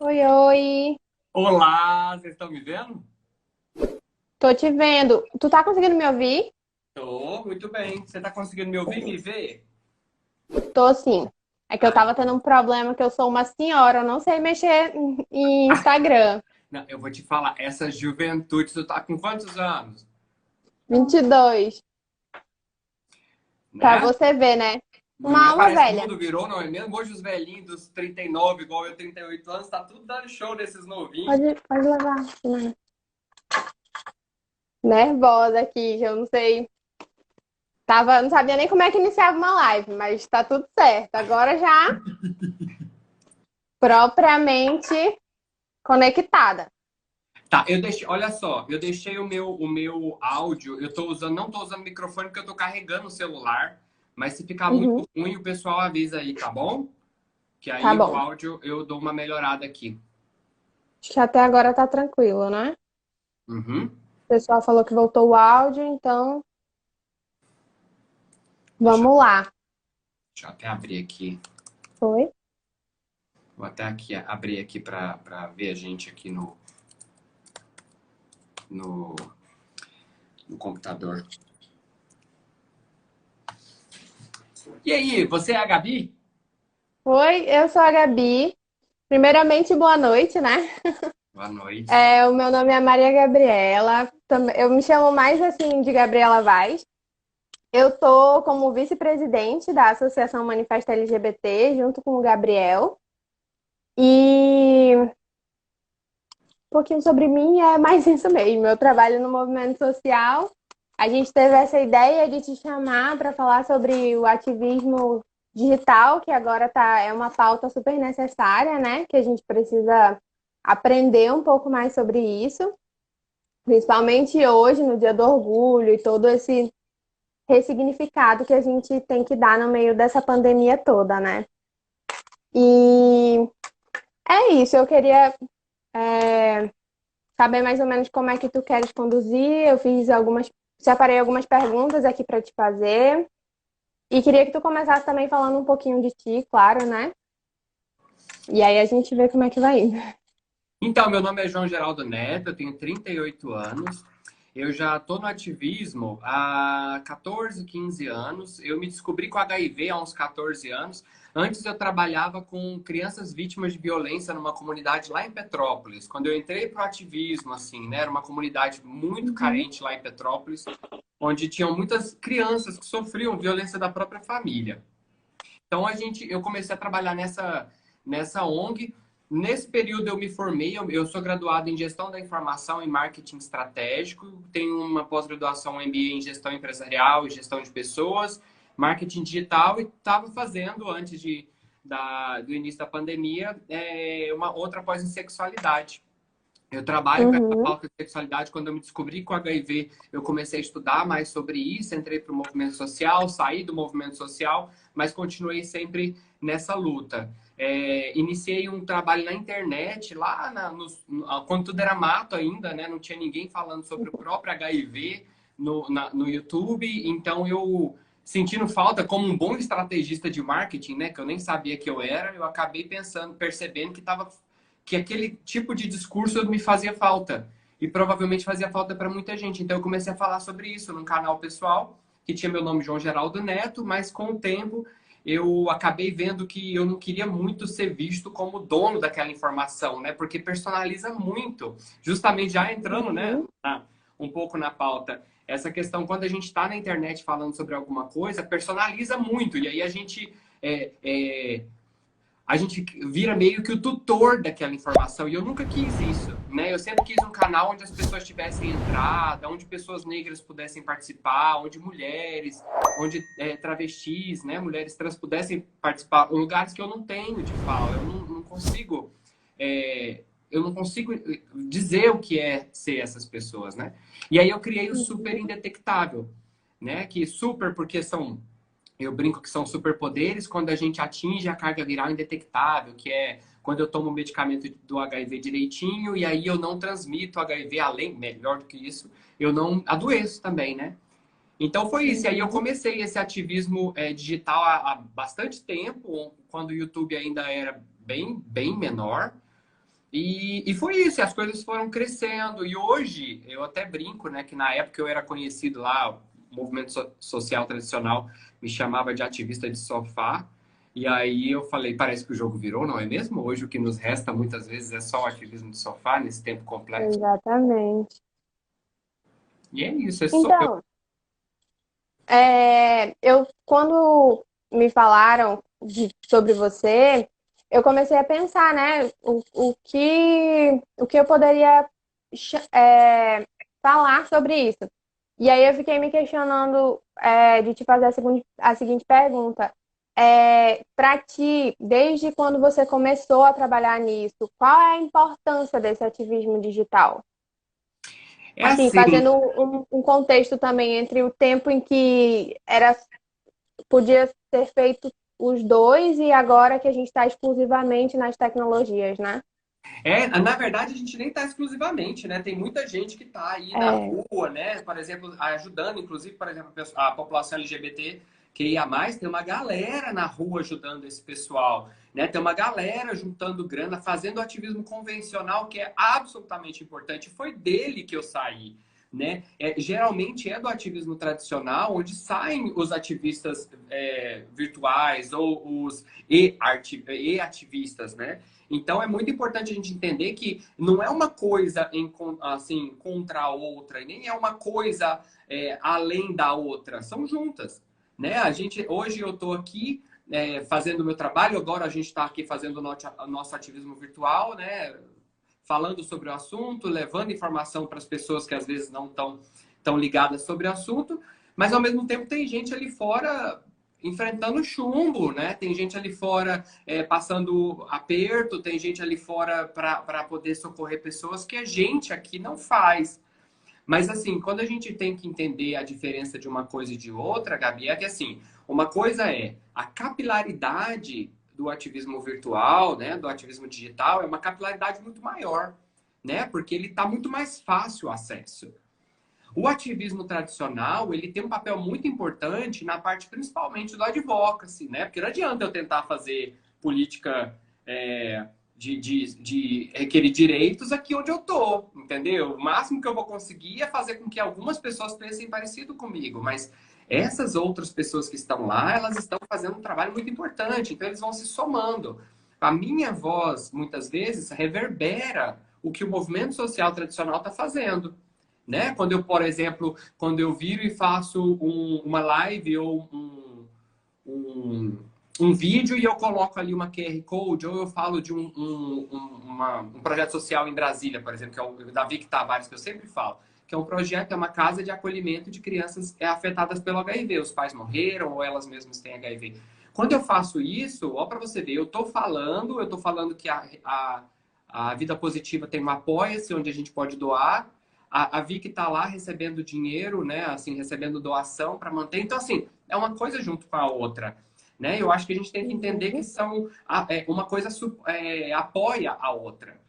Oi, oi. Olá, vocês estão me vendo? Tô te vendo. Tu tá conseguindo me ouvir? Tô, muito bem. Você está conseguindo me ouvir, me ver? Tô sim. É que eu Ai, tava tendo um problema que eu sou uma senhora, eu não sei mexer em Instagram. não, eu vou te falar, essa juventude, tu tá com quantos anos? 22. Pra Né? você ver, né? Não Uma é? alma Parece que o velha. mundo virou, não é mesmo? Hoje os velhinhos dos 39, igual eu, 38 anos, tá tudo dando show nesses novinhos. Pode levar. Nervosa aqui, que eu não sei. Não sabia nem como é que iniciava uma live, mas tá tudo certo. Agora já propriamente conectada. Tá, eu deixei, olha só, eu deixei o meu áudio, eu tô usando, não tô usando microfone porque eu tô carregando o celular, mas se ficar Uhum, muito ruim, o pessoal avisa aí, tá bom? Que tá aí o bom. áudio eu dou uma melhorada aqui. Acho que até agora tá tranquilo, né? Uhum. O pessoal falou que voltou o áudio, então Deixa, vamos lá. deixa eu até abrir aqui. Foi? Vou até aqui abrir aqui para ver a gente aqui no, no computador. E aí, você é a Gabi? Foi, eu sou a Gabi. Primeiramente, boa noite, né? Boa noite. O meu nome é Maria Gabriela. Eu me chamo mais assim de Gabriela Vaz. Eu tô como vice-presidente da Associação Manifesto LGBT, junto com o Gabriel. E um pouquinho sobre mim é mais isso mesmo. Eu trabalho no movimento social. A gente teve essa ideia de te chamar para falar sobre o ativismo digital, que agora é uma pauta super necessária, né? Que a gente precisa aprender um pouco mais sobre isso, principalmente hoje, no Dia do Orgulho, e todo esse ressignificado que a gente tem que dar no meio dessa pandemia toda, né? E é isso, eu queria saber mais ou menos como é que tu queres conduzir. Separei algumas perguntas aqui para te fazer. E queria que tu começasse também falando um pouquinho de ti, claro, né? E aí a gente vê como é que vai indo. Então, meu nome é João Geraldo Neto, eu tenho 38 anos. Eu já estou no ativismo há 14, 15 anos. Eu me descobri com HIV há uns 14 anos. Antes eu trabalhava com crianças vítimas de violência numa comunidade lá em Petrópolis. Quando eu entrei para o ativismo, assim, né, era uma comunidade muito Uhum. carente lá em Petrópolis, onde tinham muitas crianças que sofriam violência da própria família. Então eu comecei a trabalhar nessa ONG. Nesse período eu me formei, eu sou graduado em Gestão da Informação e Marketing Estratégico, tenho uma pós-graduação MBA em Gestão Empresarial e Gestão de Pessoas, Marketing Digital e estava fazendo, antes do início da pandemia, uma outra pós em Sexualidade. Eu trabalho com essa Uhum. pauta de sexualidade. Quando eu me descobri com HIV, eu comecei a estudar mais sobre isso, entrei para o movimento social, saí do movimento social, mas continuei sempre nessa luta. Iniciei um trabalho na internet, lá quando tudo era mato ainda, né? Não tinha ninguém falando sobre o próprio HIV no YouTube, então eu sentindo falta como um bom estrategista de marketing, né, que eu nem sabia que eu era, eu acabei percebendo que aquele tipo de discurso me fazia falta. E provavelmente fazia falta para muita gente. Então eu comecei a falar sobre isso num canal pessoal, que tinha meu nome João Geraldo Neto, mas com o tempo eu acabei vendo que eu não queria muito ser visto como dono daquela informação, né? Porque personaliza muito. Justamente já entrando, né, Uhum. um pouco na pauta, essa questão, quando a gente está na internet falando sobre alguma coisa, personaliza muito. E aí é, é, a gente vira meio que o tutor daquela informação. E eu nunca quis isso, né? Eu sempre quis um canal onde as pessoas tivessem entrada, onde pessoas negras pudessem participar, onde mulheres, onde travestis, né? Mulheres trans pudessem participar. Lugares que eu não tenho de fala, eu não consigo. Eu não consigo dizer o que é ser essas pessoas, né? E aí eu criei o Super Uhum. Indetectável, né? Que super porque eu brinco que são superpoderes quando a gente atinge a carga viral indetectável, que é quando eu tomo o medicamento do HIV direitinho e aí eu não transmito HIV, além, melhor do que isso, eu não adoeço também, né? Então foi isso. E aí eu Uhum. comecei esse ativismo digital há bastante tempo, quando o YouTube ainda era bem menor. E foi isso, e as coisas foram crescendo. E hoje, eu até brinco, né, que na época eu era conhecido lá, o movimento social tradicional me chamava de ativista de sofá. E aí eu falei, parece que o jogo virou, não é mesmo? Hoje o que nos resta muitas vezes é só o ativismo de sofá, nesse tempo complexo. Exatamente. E é isso, é só. Então, eu quando me falaram sobre você, eu comecei a pensar, né, o que eu poderia falar sobre isso. E aí eu fiquei me questionando, de te fazer a seguinte pergunta. Para ti, desde quando você começou a trabalhar nisso, qual é a importância desse ativismo digital? É Assim, assim, fazendo um contexto também entre o tempo em que podia ser feito os dois e agora que a gente está exclusivamente nas tecnologias, né? na verdade, a gente nem está exclusivamente, né? Tem muita gente que está aí na É, rua, né? Por exemplo, ajudando, inclusive, por exemplo, a população LGBT que ia mais, tem uma galera na rua ajudando esse pessoal, né? Tem uma galera juntando grana, fazendo ativismo convencional, que é absolutamente importante. Foi dele que eu saí, né? Geralmente é do ativismo tradicional, onde saem os ativistas virtuais ou os e-ativistas, né? Então é muito importante a gente entender que não é uma coisa assim contra a outra, e nem é uma coisa além da outra, são juntas, né? A gente hoje eu estou aqui fazendo o meu trabalho, agora a gente está aqui fazendo o nosso ativismo virtual, né? Falando sobre o assunto, levando informação para as pessoas que às vezes não estão tão ligadas sobre o assunto, mas ao mesmo tempo tem gente ali fora enfrentando chumbo, né? Tem gente ali fora passando aperto, tem gente ali fora para poder socorrer pessoas que a gente aqui não faz. Mas assim, quando a gente tem que entender a diferença de uma coisa e de outra, Gabi, é que assim, uma coisa é a capilaridade do ativismo virtual, né, do ativismo digital, é uma capilaridade muito maior, né? Porque ele está muito mais fácil o acesso. O ativismo tradicional, ele tem um papel muito importante na parte principalmente do advocacy, né? Porque não adianta eu tentar fazer política de requerer direitos aqui onde eu tô, entendeu? O máximo que eu vou conseguir é fazer com que algumas pessoas pensem parecido comigo, mas essas outras pessoas que estão lá, elas estão fazendo um trabalho muito importante, então eles vão se somando. A minha voz, muitas vezes, reverbera o que o movimento social tradicional está fazendo, né? Quando eu, por exemplo, quando eu viro e faço uma live ou um, um vídeo e eu coloco ali uma QR Code, ou eu falo de um projeto social em Brasília, por exemplo, que é o da Vic Tavares, que eu sempre falo, que é um projeto, é uma casa de acolhimento de crianças afetadas pelo HIV. Os pais morreram ou elas mesmas têm HIV. Quando eu faço isso, ó, para você ver, eu estou falando que a Vida Positiva tem um apoia-se, onde a gente pode doar. A Vic está lá recebendo dinheiro, né? Assim, recebendo doação para manter. Então, assim, é uma coisa junto com a outra, né? Eu acho que a gente tem que entender que uhum. são uma coisa apoia a outra,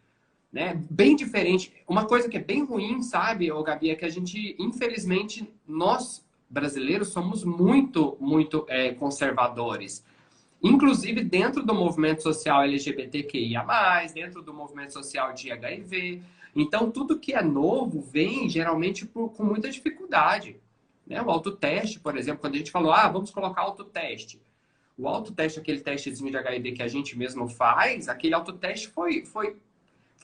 né? Bem diferente. Uma coisa que é bem ruim, sabe, ô Gabi, é que a gente, infelizmente, nós brasileiros somos muito conservadores. Inclusive dentro do movimento social LGBTQIA+, dentro do movimento social de HIV. Então, tudo que é novo vem geralmente com muita dificuldade. Né? O autoteste, por exemplo, quando a gente falou, vamos colocar autoteste. O autoteste, aquele testezinho de HIV que a gente mesmo faz, aquele autoteste foi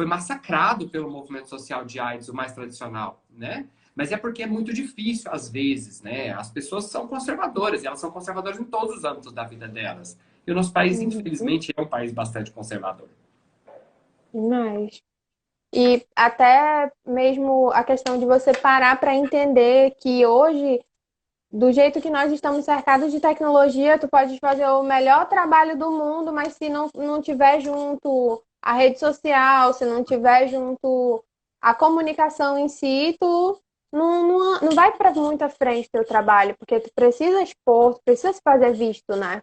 massacrado pelo movimento social de AIDS, o mais tradicional, né? Mas é porque é muito difícil, às vezes, né? As pessoas são conservadoras, e elas são conservadoras em todos os âmbitos da vida delas. E o nosso país, Uhum. infelizmente, é um país bastante conservador. Mas e até mesmo a questão de você parar para entender que hoje, do jeito que nós estamos cercados de tecnologia, tu pode fazer o melhor trabalho do mundo, mas se não tiver junto a rede social, se não tiver junto a comunicação em si, tu não vai para muita frente teu trabalho, porque tu precisa expor, tu precisa se fazer visto, né?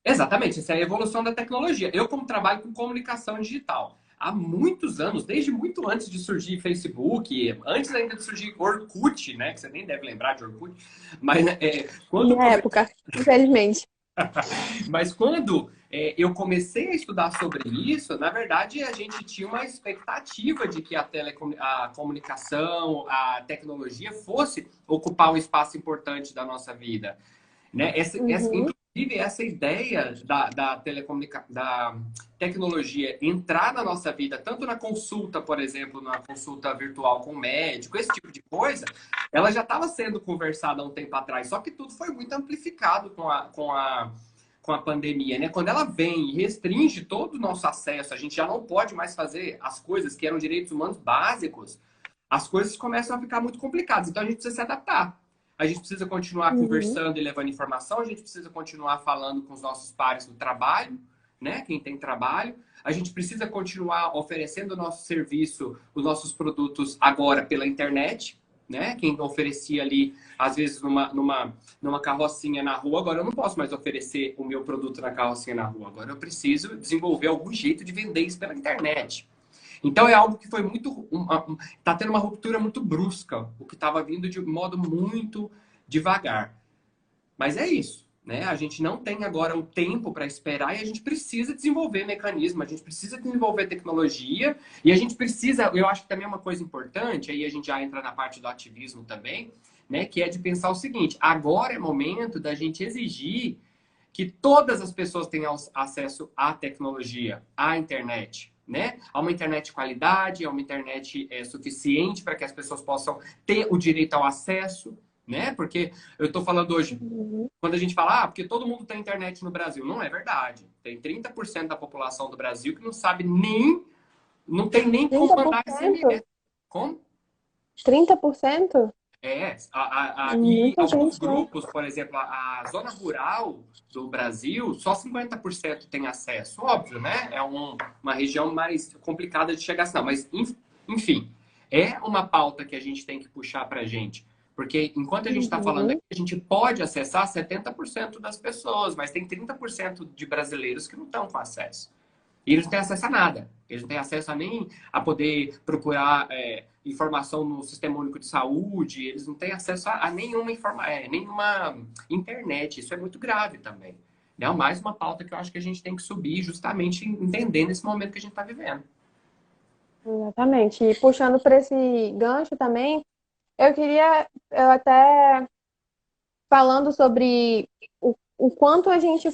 Exatamente, essa é a evolução da tecnologia. Eu, como trabalho com comunicação digital, há muitos anos, desde muito antes de surgir Facebook, antes ainda de surgir Orkut, né? Que você nem deve lembrar de Orkut, mas quando Minha época, infelizmente. Mas quando eu comecei a estudar sobre isso, na verdade, a gente tinha uma expectativa de que a comunicação, a tecnologia fosse ocupar um espaço importante da nossa vida, né? Uhum, Inclusive, essa ideia da tecnologia entrar na nossa vida, tanto na consulta, por exemplo, na consulta virtual com o médico, esse tipo de coisa, ela já estava sendo conversada há um tempo atrás, só que tudo foi muito amplificado com a pandemia, né? Quando ela vem e restringe todo o nosso acesso, a gente já não pode mais fazer as coisas que eram direitos humanos básicos, as coisas começam a ficar muito complicadas. Então a gente precisa se adaptar. A gente precisa continuar uhum, conversando e levando informação, a gente precisa continuar falando com os nossos pares do trabalho, né? Quem tem trabalho. A gente precisa continuar oferecendo o nosso serviço, os nossos produtos agora pela internet, né? Quem oferecia ali, às vezes, numa carrocinha na rua, agora eu não posso mais oferecer o meu produto na carrocinha na rua. Agora eu preciso desenvolver algum jeito de vender isso pela internet. Então é algo que foi muito. Tá tendo uma ruptura muito brusca, o que estava vindo de modo muito devagar. Mas é isso, né? A gente não tem agora um tempo para esperar e a gente precisa desenvolver mecanismo, a gente precisa desenvolver tecnologia e a gente precisa, eu acho que também é uma coisa importante, aí a gente já entra na parte do ativismo também, né? Que é de pensar o seguinte: agora é momento da gente exigir que todas as pessoas tenham acesso à tecnologia, à internet, né? A uma internet de qualidade, a uma internet suficiente para que as pessoas possam ter o direito ao acesso, né? Porque eu estou falando hoje, uhum. quando a gente fala, porque todo mundo tem internet no Brasil, não é verdade. Tem 30% da população do Brasil que não sabe nem, não tem nem como trinta por mandar SMS. cento Como? 30%? E Muita alguns gente, né? grupos, por exemplo, a zona rural do Brasil, só 50% tem acesso. Óbvio, né? É uma região mais complicada de chegar assim. Não, mas, enfim, é uma pauta que a gente tem que puxar para a gente. Porque enquanto a gente está falando aqui, Uhum. a gente pode acessar 70% das pessoas, mas tem 30% de brasileiros que não estão com acesso. E eles não têm acesso a nada. Eles não têm acesso a nem a poder procurar informação no Sistema Único de Saúde, eles não têm acesso a nenhuma internet. Isso é muito grave também. É mais uma pauta que eu acho que a gente tem que subir, justamente entendendo esse momento que a gente está vivendo. Exatamente. E puxando para esse gancho também, eu até falando sobre o quanto a gente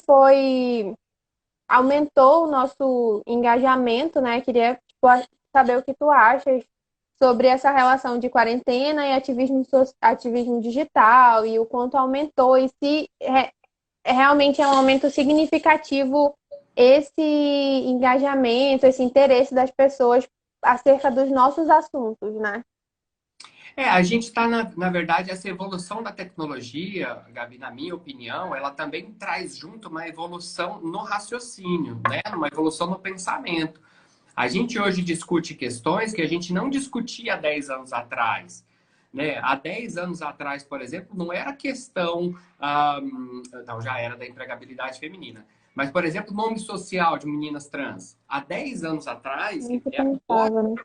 aumentou o nosso engajamento, né? Queria, tipo, saber o que tu achas sobre essa relação de quarentena e ativismo digital e o quanto aumentou e se realmente é um aumento significativo esse engajamento, esse interesse das pessoas acerca dos nossos assuntos, né? A gente está, na verdade, essa evolução da tecnologia, Gabi, na minha opinião, ela também traz junto uma evolução no raciocínio, né? Uma evolução no pensamento. A gente hoje discute questões que a gente não discutia há 10 anos atrás. Né? Há 10 anos atrás, por exemplo, não era questão. Não, já era da empregabilidade feminina. Mas, por exemplo, nome social de meninas trans. Há 10 anos atrás, Nem que se vieram agora, pensava, né?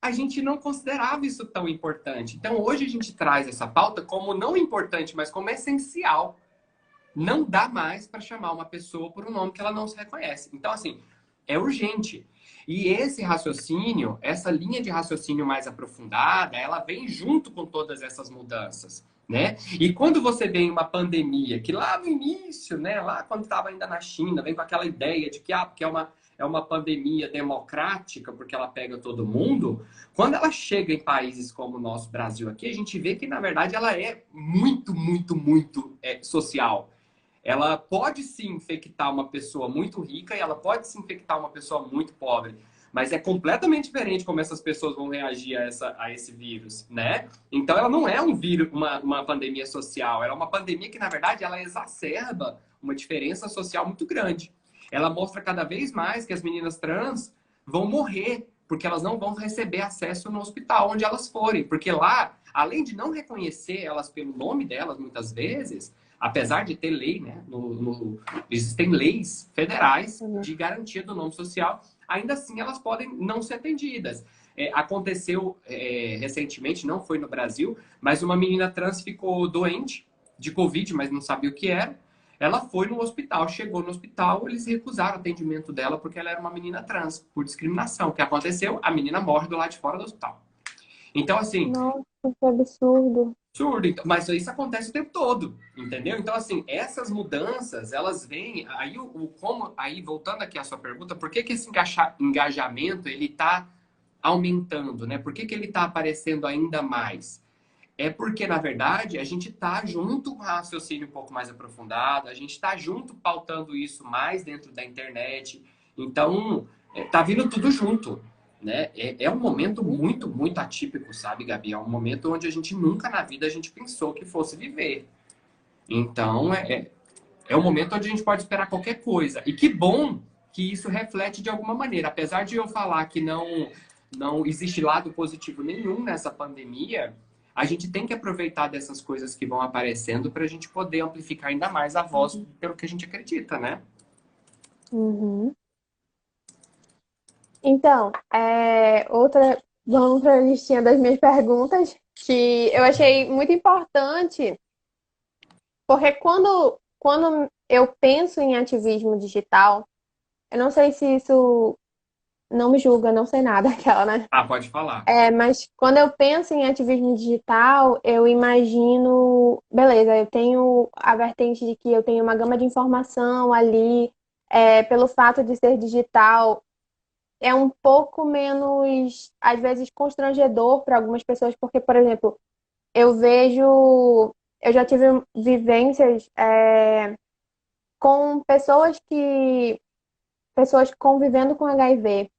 a gente não considerava isso tão importante. Então, hoje a gente traz essa pauta como não importante, mas como essencial. Não dá mais para chamar uma pessoa por um nome que ela não se reconhece. Então, assim, é urgente. E esse raciocínio, essa linha de raciocínio mais aprofundada, ela vem junto com todas essas mudanças, né? E quando você vem uma pandemia, que lá no início, né, lá quando estava ainda na China, vem com aquela ideia de que porque é uma pandemia democrática, porque ela pega todo mundo, quando ela chega em países como o nosso Brasil aqui, a gente vê que, na verdade, ela é muito, muito, muito social. Ela pode sim infectar uma pessoa muito rica e ela pode se infectar uma pessoa muito pobre. Mas é completamente diferente como essas pessoas vão reagir a esse vírus, né? Então ela não é um vírus, uma pandemia social. Ela é uma pandemia que, na verdade, ela exacerba uma diferença social muito grande. Ela mostra cada vez mais que as meninas trans vão morrer porque elas não vão receber acesso no hospital onde elas forem. Porque lá, além de não reconhecer elas pelo nome delas, muitas vezes, apesar de ter lei, né, existem leis federais Uhum. de garantia do nome social, ainda assim elas podem não ser atendidas. Aconteceu recentemente, não foi no Brasil, mas uma menina trans ficou doente de Covid, mas não sabia o que era. Ela foi no hospital, chegou no hospital, eles recusaram o atendimento dela porque ela era uma menina trans, por discriminação. O que aconteceu? A menina morre do lado de fora do hospital. Então, assim, Nossa, que absurdo. absurdo. Mas isso acontece o tempo todo, entendeu? Então, assim, essas mudanças, elas vêm. Aí, aí voltando aqui à sua pergunta, por que, que esse engajamento ele está aumentando, né? Por que, que ele está aparecendo ainda mais? É porque, na verdade, a gente está junto com o raciocínio um pouco mais aprofundado, a gente está junto pautando isso mais dentro da internet. Então, tá vindo tudo junto, né? É um momento Uhum. muito, muito atípico, sabe, Gabi? É um momento onde a gente nunca na vida a gente pensou que fosse viver. Então, é um momento onde a gente pode esperar qualquer coisa. E que bom que isso reflete de alguma maneira. Apesar de eu falar que não existe lado positivo nenhum nessa pandemia, a gente tem que aproveitar dessas coisas que vão aparecendo para a gente poder amplificar ainda mais a voz pelo que a gente acredita, né? Uhum. Então, vamos para a listinha das minhas perguntas, que eu achei muito importante, porque quando eu penso em ativismo digital, eu não sei se isso não me julga, não sei nada, aquela, né? Ah, pode falar. Mas quando eu penso em ativismo digital, eu imagino, beleza, eu tenho a vertente de que eu tenho uma gama de informação ali, pelo fato de ser digital, é um pouco menos, às vezes, constrangedor para algumas pessoas, porque, por exemplo, eu já tive vivências, com pessoas convivendo com HIV,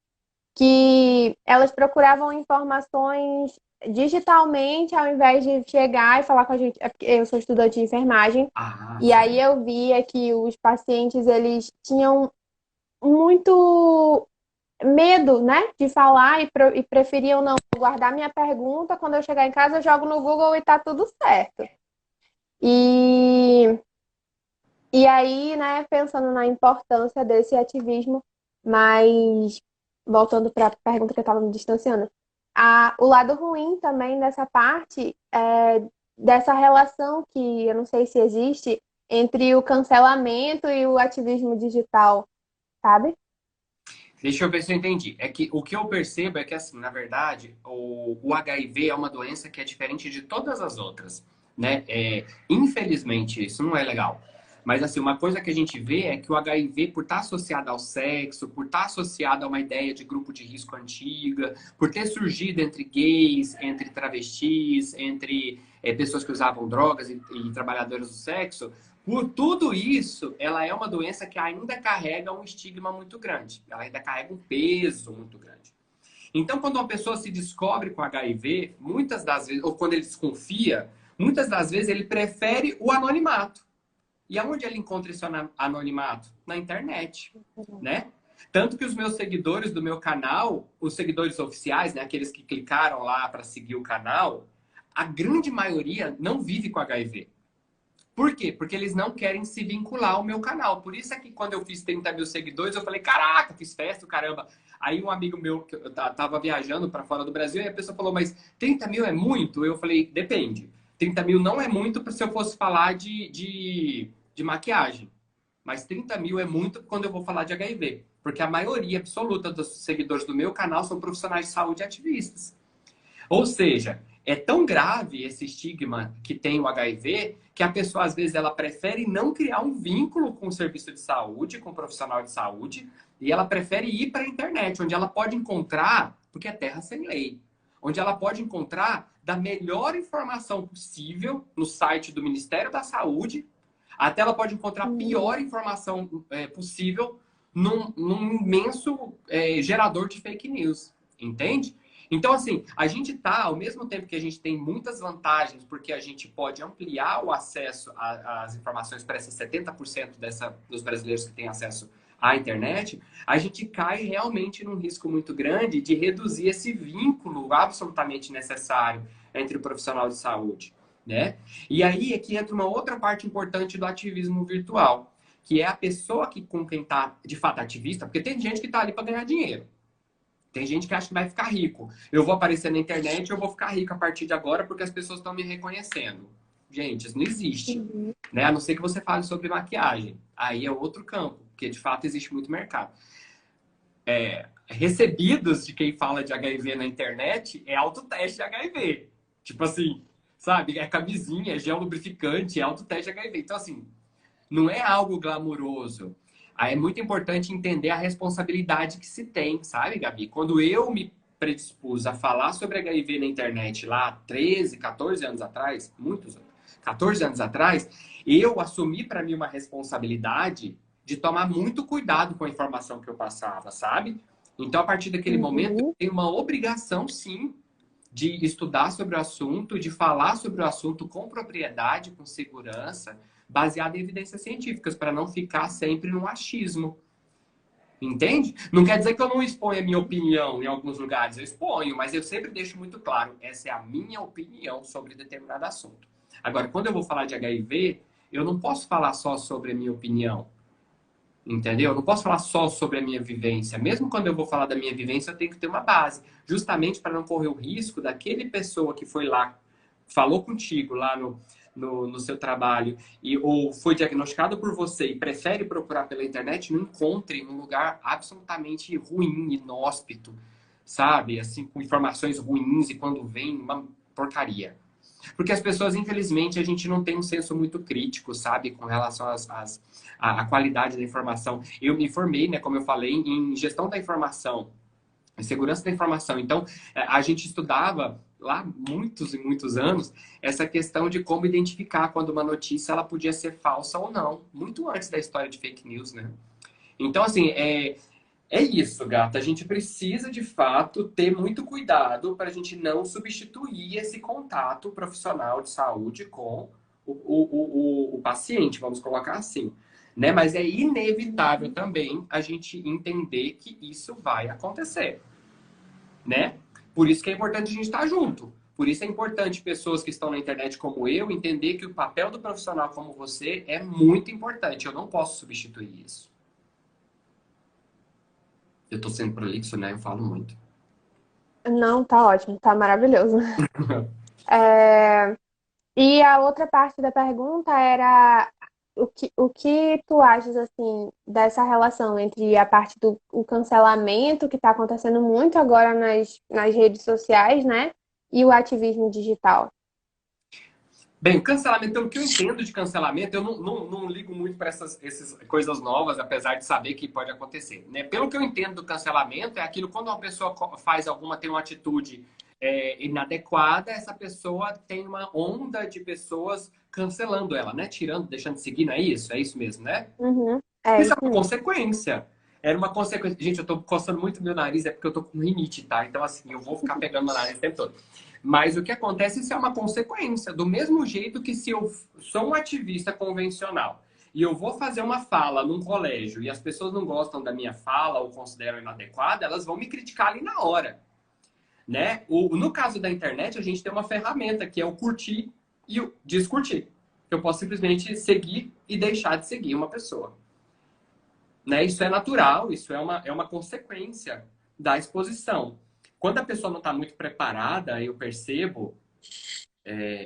que elas procuravam informações digitalmente ao invés de chegar e falar com a gente. É porque eu sou estudante de enfermagem, Ah, e aí sim. eu via que os pacientes, eles tinham muito medo, né, de falar e preferiam não guardar minha pergunta. Quando eu chegar em casa, eu jogo no Google e tá tudo certo. E, e aí, né, pensando na importância desse ativismo, mas voltando para a pergunta que eu estava me distanciando, o lado ruim também dessa parte é dessa relação que eu não sei se existe entre o cancelamento e o ativismo digital, sabe? Deixa eu ver se eu entendi. É que o que eu percebo é que, assim, na verdade, o HIV é uma doença que é diferente de todas as outras, né? Infelizmente, isso não é legal. Mas, assim, uma coisa que a gente vê é que o HIV, por estar associado ao sexo, por estar associado a uma ideia de grupo de risco antiga, por ter surgido entre gays, entre travestis, entre pessoas que usavam drogas e trabalhadores do sexo, por tudo isso, ela é uma doença que ainda carrega um estigma muito grande. Ela ainda carrega um peso muito grande. Então, quando uma pessoa se descobre com HIV, muitas das vezes, ou quando ele desconfia, muitas das vezes ele prefere o anonimato. E aonde ele encontra esse anonimato? Na internet, né? Tanto que os meus seguidores do meu canal, os seguidores oficiais, né, aqueles que clicaram lá para seguir o canal, a grande maioria não vive com HIV. Por quê? Porque eles não querem se vincular ao meu canal. Por isso é que quando eu fiz 30 mil seguidores, eu falei, caraca, fiz festa, caramba. Aí um amigo meu, que eu tava viajando para fora do Brasil, e a pessoa falou, mas 30 mil é muito? Eu falei, depende. 30 mil não é muito se eu fosse falar de maquiagem. Mas 30 mil é muito quando eu vou falar de HIV. Porque a maioria absoluta dos seguidores do meu canal são profissionais de saúde e ativistas. Ou seja, é tão grave esse estigma que tem o HIV que a pessoa, às vezes, ela prefere não criar um vínculo com o serviço de saúde, com o profissional de saúde, e ela prefere ir para a internet, onde ela pode encontrar, porque é terra sem lei, onde ela pode encontrar da melhor informação possível no site do Ministério da Saúde, até ela pode encontrar a Uhum. pior informação possível num imenso gerador de fake news, entende? Então, assim, a gente tá, ao mesmo tempo que a gente tem muitas vantagens, porque a gente pode ampliar o acesso às informações para esses 70% dos brasileiros que têm acesso à internet, a gente cai realmente num risco muito grande de reduzir esse vínculo absolutamente necessário entre o profissional de saúde, né? E aí é que entra uma outra parte importante do ativismo virtual, que é a pessoa com quem está de fato ativista, porque tem gente que está ali para ganhar dinheiro. Tem gente que acha que vai ficar rico. Eu vou aparecer na internet e eu vou ficar rico a partir de agora porque as pessoas estão me reconhecendo. Gente, isso não existe. Uhum. Né? A não ser que você fale sobre maquiagem. Aí é outro campo, porque de fato existe muito mercado. Recebidos de quem fala de HIV na internet é autoteste de HIV. Tipo assim, sabe? É camisinha, é gel lubrificante, é autoteste de HIV. Então, assim, não é algo glamuroso. Aí é muito importante entender a responsabilidade que se tem, sabe, Gabi? Quando eu me predispus a falar sobre HIV na internet lá 13, 14 anos atrás, muitos anos, 14 anos atrás, eu assumi para mim uma responsabilidade de tomar muito cuidado com a informação que eu passava, sabe? Então, a partir daquele momento, eu Uhum. tenho uma obrigação, sim, de estudar sobre o assunto, de falar sobre o assunto com propriedade, com segurança, baseado em evidências científicas, para não ficar sempre no achismo. Entende? Não quer dizer que eu não exponha a minha opinião em alguns lugares, eu exponho, mas eu sempre deixo muito claro, essa é a minha opinião sobre determinado assunto. Agora, quando eu vou falar de HIV, eu não posso falar só sobre a minha opinião. Entendeu? Eu não posso falar só sobre a minha vivência. Mesmo quando eu vou falar da minha vivência, eu tenho que ter uma base. Justamente para não correr o risco daquele pessoa que foi lá, falou contigo lá no seu trabalho, ou foi diagnosticado por você e prefere procurar pela internet, não encontre num lugar absolutamente ruim, inóspito, sabe? Assim, com informações ruins e quando vem, uma porcaria. Porque as pessoas, infelizmente, a gente não tem um senso muito crítico, sabe, com relação à qualidade da informação. Eu me formei, né, como eu falei, em gestão da informação, em segurança da informação. Então, a gente estudava lá muitos e muitos anos essa questão de como identificar quando uma notícia ela podia ser falsa ou não, muito antes da história de fake news, né? Então, assim, é isso, gata. A gente precisa, de fato, ter muito cuidado para a gente não substituir esse contato profissional de saúde com o paciente, vamos colocar assim. Né? Mas é inevitável também a gente entender que isso vai acontecer. Né? Por isso que é importante a gente estar junto. Por isso é importante pessoas que estão na internet como eu entender que o papel do profissional como você é muito importante. Eu não posso substituir isso. Eu tô sendo prolixo, né? Eu falo muito. Não, tá ótimo, tá maravilhoso. É, E a outra parte da pergunta era o que tu achas assim dessa relação entre a parte do o cancelamento que está acontecendo muito agora nas redes sociais, né? E o ativismo digital. Bem, cancelamento, pelo que eu entendo de cancelamento, eu não ligo muito para essas coisas novas, apesar de saber que pode acontecer. Né? Pelo que eu entendo do cancelamento, é aquilo quando uma pessoa tem uma atitude inadequada, essa pessoa tem uma onda de pessoas cancelando ela, né? Tirando, deixando de seguir, não é isso? É isso mesmo, né? Uhum, é Isso isso é uma mesmo. consequência. Era uma consequência. Gente, eu tô coçando muito meu nariz, é porque eu tô com rinite, tá? Então, assim, eu vou ficar pegando meu nariz o tempo todo. Mas o que acontece, isso é uma consequência. Do mesmo jeito que se eu sou um ativista convencional e eu vou fazer uma fala num colégio e as pessoas não gostam da minha fala ou consideram inadequada, elas vão me criticar ali na hora, né? No caso da internet, a gente tem uma ferramenta que é o curtir e o descurtir. Eu posso simplesmente seguir e deixar de seguir uma pessoa. Né? Isso é natural, isso é uma consequência da exposição. Quando a pessoa não está muito preparada, eu percebo,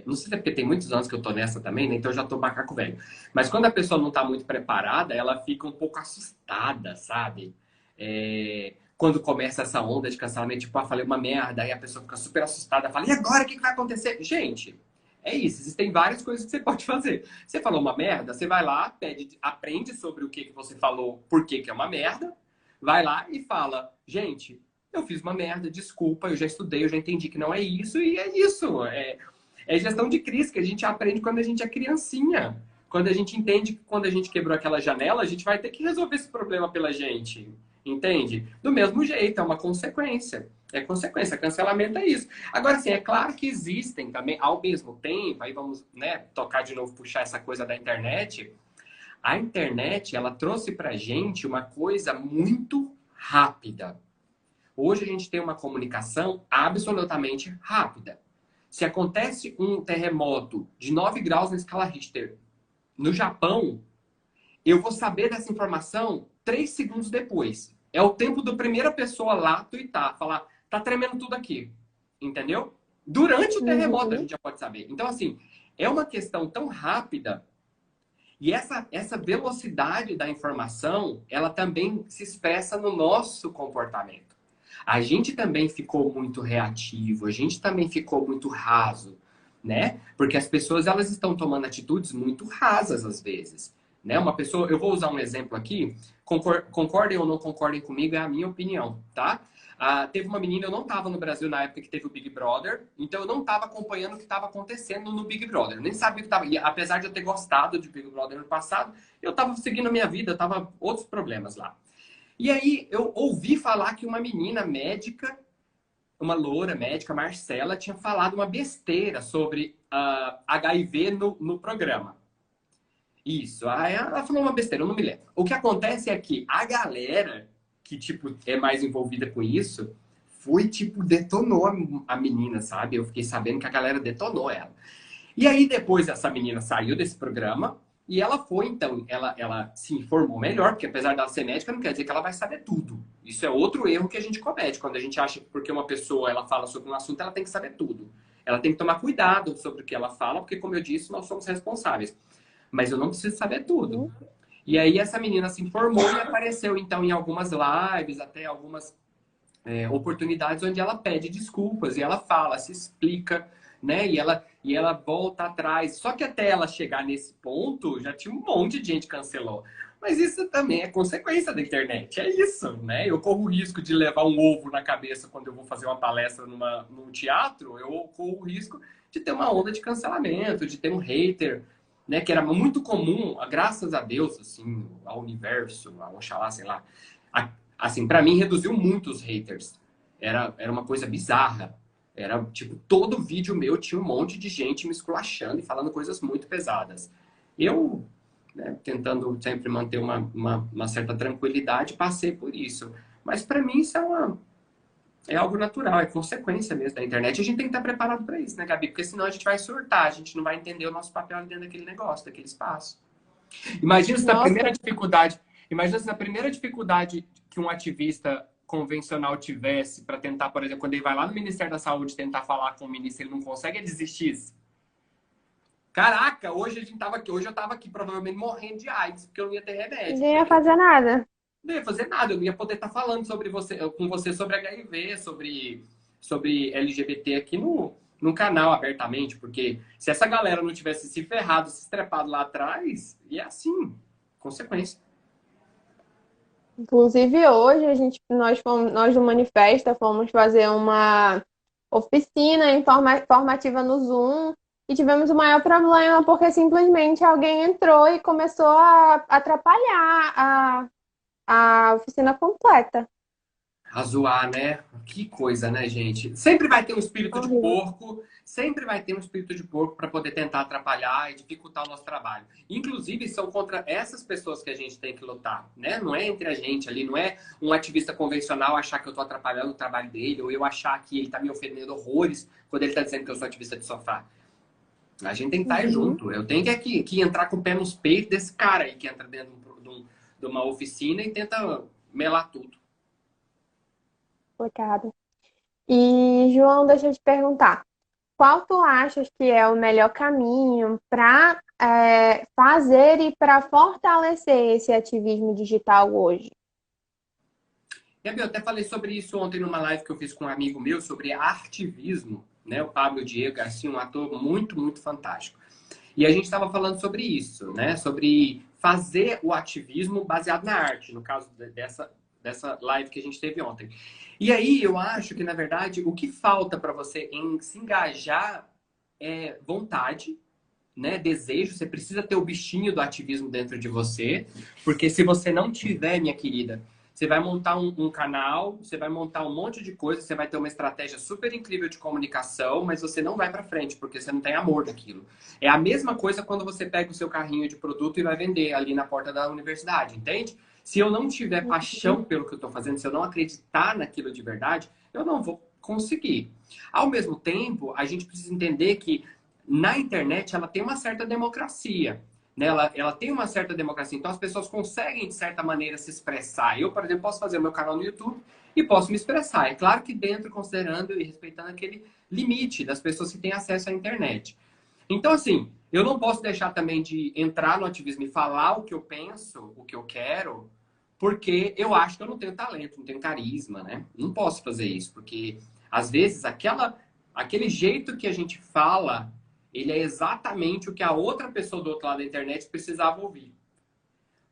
não sei se é porque tem muitos anos que eu estou nessa também, né? Então eu já estou macaco velho. Mas quando a pessoa não está muito preparada, ela fica um pouco assustada, sabe? Quando começa essa onda de cancelamento, tipo, falei uma merda, aí a pessoa fica super assustada, fala, e agora o que vai acontecer? Gente, é isso, existem várias coisas que você pode fazer. Você falou uma merda, você vai lá, aprende sobre o que você falou, por que é uma merda, vai lá e fala, gente, eu fiz uma merda, desculpa, eu já estudei, eu já entendi que não é isso, e é isso. É gestão de crise que a gente aprende quando a gente é criancinha. Quando a gente entende que quando a gente quebrou aquela janela, a gente vai ter que resolver esse problema pela gente. Entende? Do mesmo jeito, é uma consequência. É consequência. Cancelamento é isso. Agora, sim, é claro que existem também, ao mesmo tempo, aí vamos, né, tocar de novo, puxar essa coisa da internet. A internet, ela trouxe pra gente uma coisa muito rápida. Hoje a gente tem uma comunicação absolutamente rápida. Se acontece um terremoto de 9 graus na escala Richter no Japão, eu vou saber dessa informação 3 segundos depois. É o tempo da primeira pessoa lá tuitar, falar, tá tremendo tudo aqui. Entendeu? Durante o terremoto a Uhum. gente já pode saber. Então, assim, é uma questão tão rápida e essa velocidade da informação, ela também se expressa no nosso comportamento. A gente também ficou muito reativo, a gente também ficou muito raso, né? Porque as pessoas, elas estão tomando atitudes muito rasas às vezes, né? Uma pessoa, eu vou usar um exemplo aqui, concordem ou não concordem comigo, é a minha opinião, tá? Teve uma menina, eu não estava no Brasil na época que teve o Big Brother, então eu não estava acompanhando o que estava acontecendo no Big Brother. Eu nem sabia o que estava. E apesar de eu ter gostado de Big Brother no passado, eu estava seguindo a minha vida, eu estava outros problemas lá. E aí eu ouvi falar que uma menina médica, uma loura médica, Marcela, tinha falado uma besteira sobre HIV no programa. Isso. Aí ela falou uma besteira, eu não me lembro. O que acontece é que a galera que, tipo, é mais envolvida com isso, foi, tipo, detonou a menina, sabe? Eu fiquei sabendo que a galera detonou ela. E aí, depois, essa menina saiu desse programa e ela foi, então, ela se informou melhor, porque apesar dela ser médica, não quer dizer que ela vai saber tudo. Isso é outro erro que a gente comete, quando a gente acha que porque uma pessoa, ela fala sobre um assunto, ela tem que saber tudo. Ela tem que tomar cuidado sobre o que ela fala, porque, como eu disse, nós somos responsáveis. Mas eu não preciso saber tudo. E aí essa menina se informou e apareceu, então, em algumas lives, até algumas oportunidades onde ela pede desculpas e ela fala, se explica, né? E ela volta atrás. Só que até ela chegar nesse ponto, já tinha um monte de gente que cancelou. Mas isso também é consequência da internet, é isso, né? Eu corro o risco de levar um ovo na cabeça quando eu vou fazer uma palestra num teatro, eu corro o risco de ter uma onda de cancelamento, de ter um hater, né, que era muito comum, graças a Deus, assim, ao universo, ao Oxalá, sei lá. Assim, para mim, reduziu muito os haters. Era uma coisa bizarra. Era, tipo, todo vídeo meu tinha um monte de gente me esculachando e falando coisas muito pesadas. Eu, né, tentando sempre manter uma certa tranquilidade, passei por isso. Mas para mim isso é algo natural, é consequência mesmo da internet. E a gente tem que estar preparado para isso, né, Gabi? Porque senão a gente vai surtar, a gente não vai entender o nosso papel ali dentro daquele negócio, daquele espaço. Imagina se na primeira Nossa, dificuldade, imagina se na primeira dificuldade que um ativista convencional tivesse para tentar, por exemplo, quando ele vai lá no Ministério da Saúde tentar falar com o ministro, ele não consegue, ele desistisse. Caraca, hoje a gente tava aqui, hoje eu tava aqui provavelmente morrendo de AIDS, porque eu não ia ter remédio, ninguém ia porque fazer nada. não ia fazer nada, eu não ia poder estar falando sobre você, com você sobre HIV, sobre LGBT aqui no canal abertamente, porque se essa galera não tivesse se ferrado, se estrepado lá atrás, ia assim, consequência. Inclusive hoje nós do Manifesta fomos fazer uma oficina formativa no Zoom e tivemos o maior problema porque simplesmente alguém entrou e começou a atrapalhar a oficina completa. A zoar, né? Que coisa, né, gente? Sempre vai ter um espírito de Horrível. porco, sempre vai ter um espírito de porco para poder tentar atrapalhar e dificultar o nosso trabalho. Inclusive, são contra essas pessoas que a gente tem que lutar, né? Não é entre a gente ali, não é um ativista convencional achar que eu estou atrapalhando o trabalho dele, ou eu achar que ele está me ofendendo horrores quando ele está dizendo que eu sou ativista de sofá. A gente tem que estar Uhum. junto. Eu tenho que entrar com o pé nos peitos desse cara aí que entra dentro de uma oficina e tenta melar tudo. Complicado. E, João, deixa eu te perguntar. Qual tu achas que é o melhor caminho para fazer e para fortalecer esse ativismo digital hoje? Gabi, eu até falei sobre isso ontem numa live que eu fiz com um amigo meu sobre artivismo, né? O Pablo Diego Garcia, um ator muito, muito fantástico. E a gente estava falando sobre isso, né? Sobre fazer o ativismo baseado na arte, no caso dessa live que a gente teve ontem. E aí eu acho que, na verdade, o que falta para você em se engajar é vontade, né? Desejo. Você precisa ter o bichinho do ativismo dentro de você, porque se você não tiver, minha querida, você vai montar um canal, você vai montar um monte de coisa, você vai ter uma estratégia super incrível de comunicação, mas você não vai para frente, porque você não tem amor daquilo. É a mesma coisa quando você pega o seu carrinho de produto e vai vender ali na porta da universidade, entende? Se eu não tiver paixão pelo que eu estou fazendo, se eu não acreditar naquilo de verdade, eu não vou conseguir. Ao mesmo tempo, a gente precisa entender que na internet ela tem uma certa democracia. Né? Ela tem uma certa democracia, então as pessoas conseguem, de certa maneira, se expressar. Eu, por exemplo, posso fazer o meu canal no YouTube e posso me expressar. É claro que dentro, considerando e respeitando aquele limite das pessoas que têm acesso à internet. Então, assim, eu não posso deixar também de entrar no ativismo e falar o que eu penso, o que eu quero, porque eu acho que eu não tenho talento, não tenho carisma, né? Não posso fazer isso, porque às vezes aquele jeito que a gente fala, ele é exatamente o que a outra pessoa do outro lado da internet precisava ouvir.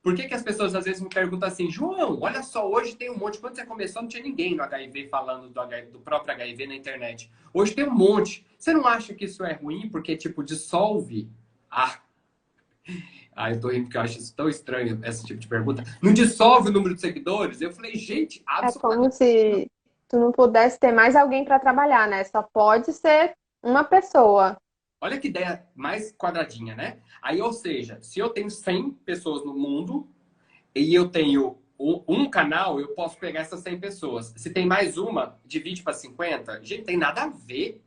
Por que que as pessoas às vezes me perguntam assim, João, olha só, hoje tem um monte. Quando você começou, não tinha ninguém no HIV falando do próprio HIV na internet. Hoje tem um monte. Você não acha que isso é ruim porque, tipo, dissolve? Ah, eu tô rindo porque eu acho isso tão estranho, esse tipo de pergunta. Não dissolve o número de seguidores? Eu falei, gente, É como absolutamente não. se tu não pudesse ter mais alguém para trabalhar, né? Só pode ser uma pessoa. Olha que ideia mais quadradinha, né? Aí, ou seja, se eu tenho 100 pessoas no mundo, e eu tenho um canal, eu posso pegar essas 100 pessoas. Se tem mais uma, divide para 50. Gente, tem nada a ver.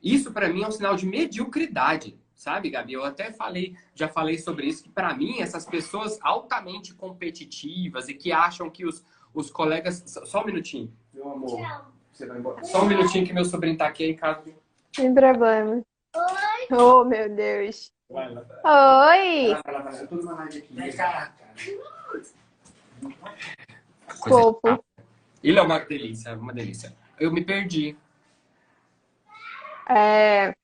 Isso para mim é um sinal de mediocridade, sabe, Gabi? Eu até falei, já falei sobre isso, que para mim essas pessoas altamente competitivas e que acham que os colegas. Só um minutinho, meu amor. Você vai embora. Só um minutinho que meu sobrinho tá aqui em casa. Sem problema. Oh, meu Deus. Vai lá. Oi! Vai lá. Eu tô numa live aqui. Vem cá. Coisa de Fofo. Ele é uma delícia, é uma delícia. Eu me perdi. É,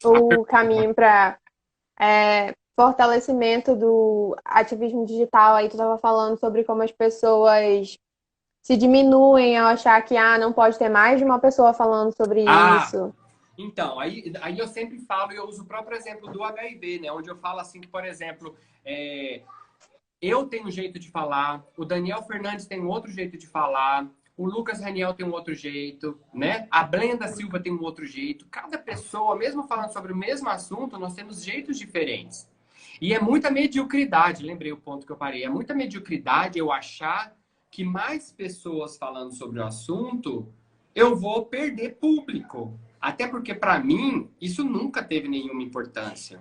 o caminho para fortalecimento do ativismo digital. Aí tu estava falando sobre como as pessoas se diminuem ao achar que não pode ter mais de uma pessoa falando sobre Ah, isso. então, aí eu sempre falo, e eu uso o próprio exemplo do HIV, né? Onde eu falo assim que, por exemplo, eu tenho um jeito de falar, o Daniel Fernandes tem um outro jeito de falar, o Lucas Raniel tem um outro jeito, né? A Brenda Silva tem um outro jeito. Cada pessoa, mesmo falando sobre o mesmo assunto, nós temos jeitos diferentes. E é muita mediocridade, lembrei o ponto que eu parei, é muita mediocridade eu achar que mais pessoas falando sobre o assunto, eu vou perder público. Até porque, para mim, isso nunca teve nenhuma importância.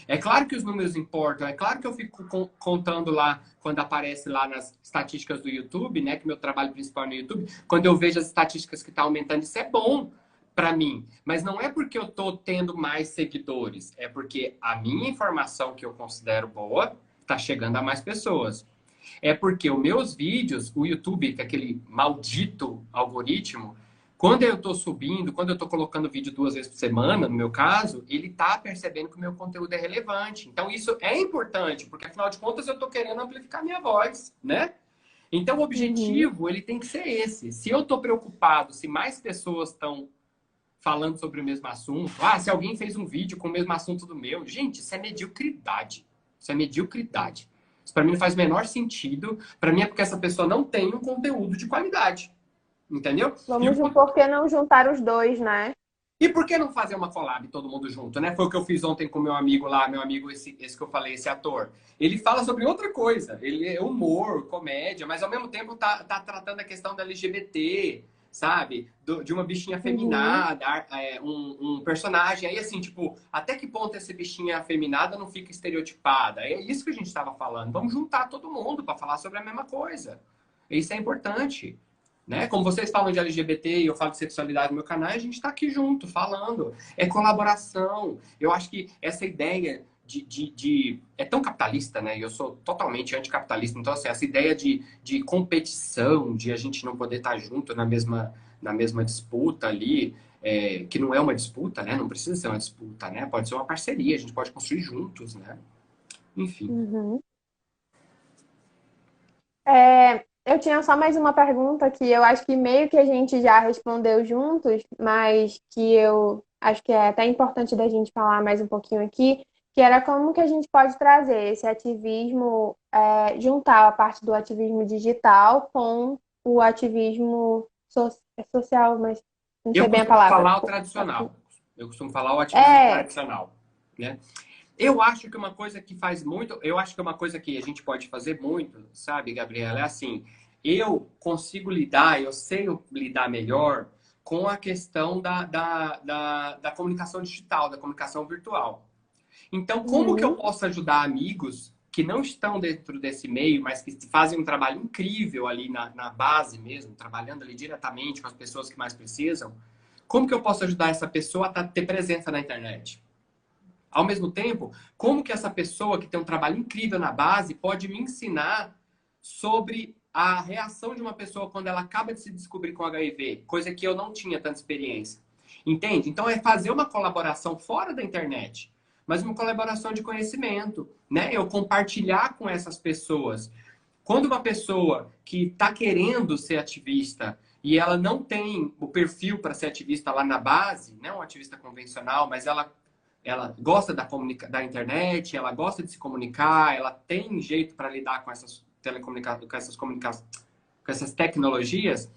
É claro que os números importam, é claro que eu fico contando lá, quando aparece lá nas estatísticas do YouTube, né, que meu trabalho principal é no YouTube, quando eu vejo as estatísticas que estão aumentando, isso é bom para mim. Mas não é porque eu estou tendo mais seguidores, é porque a minha informação que eu considero boa está chegando a mais pessoas. É porque os meus vídeos, o YouTube, que é aquele maldito algoritmo, quando eu estou subindo, quando eu estou colocando vídeo 2 vezes por semana, no meu caso, ele está percebendo que o meu conteúdo é relevante. Então, isso é importante, porque afinal de contas eu estou querendo amplificar minha voz, né? Então, o Uhum. objetivo, ele tem que ser esse. Se eu estou preocupado, se mais pessoas estão falando sobre o mesmo assunto, se alguém fez um vídeo com o mesmo assunto do meu, gente, isso é mediocridade. Isso é mediocridade. Isso para mim não faz o menor sentido. Para mim é porque essa pessoa não tem um conteúdo de qualidade. Entendeu? E, Vamos, por que não juntar os dois, né? e por que não fazer uma collab todo mundo junto, né? Foi o que eu fiz ontem com meu amigo lá, meu amigo, esse que eu falei, esse ator. Ele fala sobre outra coisa. Ele é humor, comédia, mas ao mesmo tempo tá tratando a questão da LGBT, sabe? De uma bichinha Uhum. afeminada, um personagem. Aí, assim, tipo, até que ponto essa bichinha afeminada não fica estereotipada? É isso que a gente estava falando. Vamos juntar todo mundo para falar sobre a mesma coisa. Isso é importante. Né? Como vocês falam de LGBT e eu falo de sexualidade no meu canal, a gente está aqui junto, falando. É colaboração. Eu acho que essa ideia é tão capitalista, né? E eu sou totalmente anticapitalista. Então, assim, essa ideia de competição, de a gente não poder estar junto na mesma disputa ali, que não é uma disputa, né? Não precisa ser uma disputa, né? Pode ser uma parceria, a gente pode construir juntos, né? Enfim. Uhum. Eu tinha só mais uma pergunta que eu acho que meio que a gente já respondeu juntos, mas que eu acho que é até importante da gente falar mais um pouquinho aqui, que era como que a gente pode trazer esse ativismo, juntar a parte do ativismo digital com o ativismo social, mas não Eu sei bem a costumo palavra. falar o tradicional. Eu costumo falar o ativismo É, tradicional, né? Eu acho que uma coisa que faz muito, eu acho que uma coisa que a gente pode fazer muito, sabe, Gabriela, é assim, eu consigo lidar, eu sei lidar melhor com a questão da comunicação digital, da comunicação virtual. Então, como que eu uhum, posso ajudar amigos que não estão dentro desse meio, mas que fazem um trabalho incrível ali na base mesmo, trabalhando ali diretamente com as pessoas que mais precisam? Como que eu posso ajudar essa pessoa a ter presença na internet? Ao mesmo tempo, como que essa pessoa que tem um trabalho incrível na base pode me ensinar sobre a reação de uma pessoa quando ela acaba de se descobrir com HIV, coisa que eu não tinha tanta experiência. Entende? Então é fazer uma colaboração fora da internet, mas uma colaboração de conhecimento, né? Eu compartilhar com essas pessoas. Quando uma pessoa que está querendo ser ativista e ela não tem o perfil para ser ativista lá na base, não um ativista convencional, mas ela gosta da internet, ela gosta de se comunicar, ela tem jeito para lidar com essas com essas tecnologias.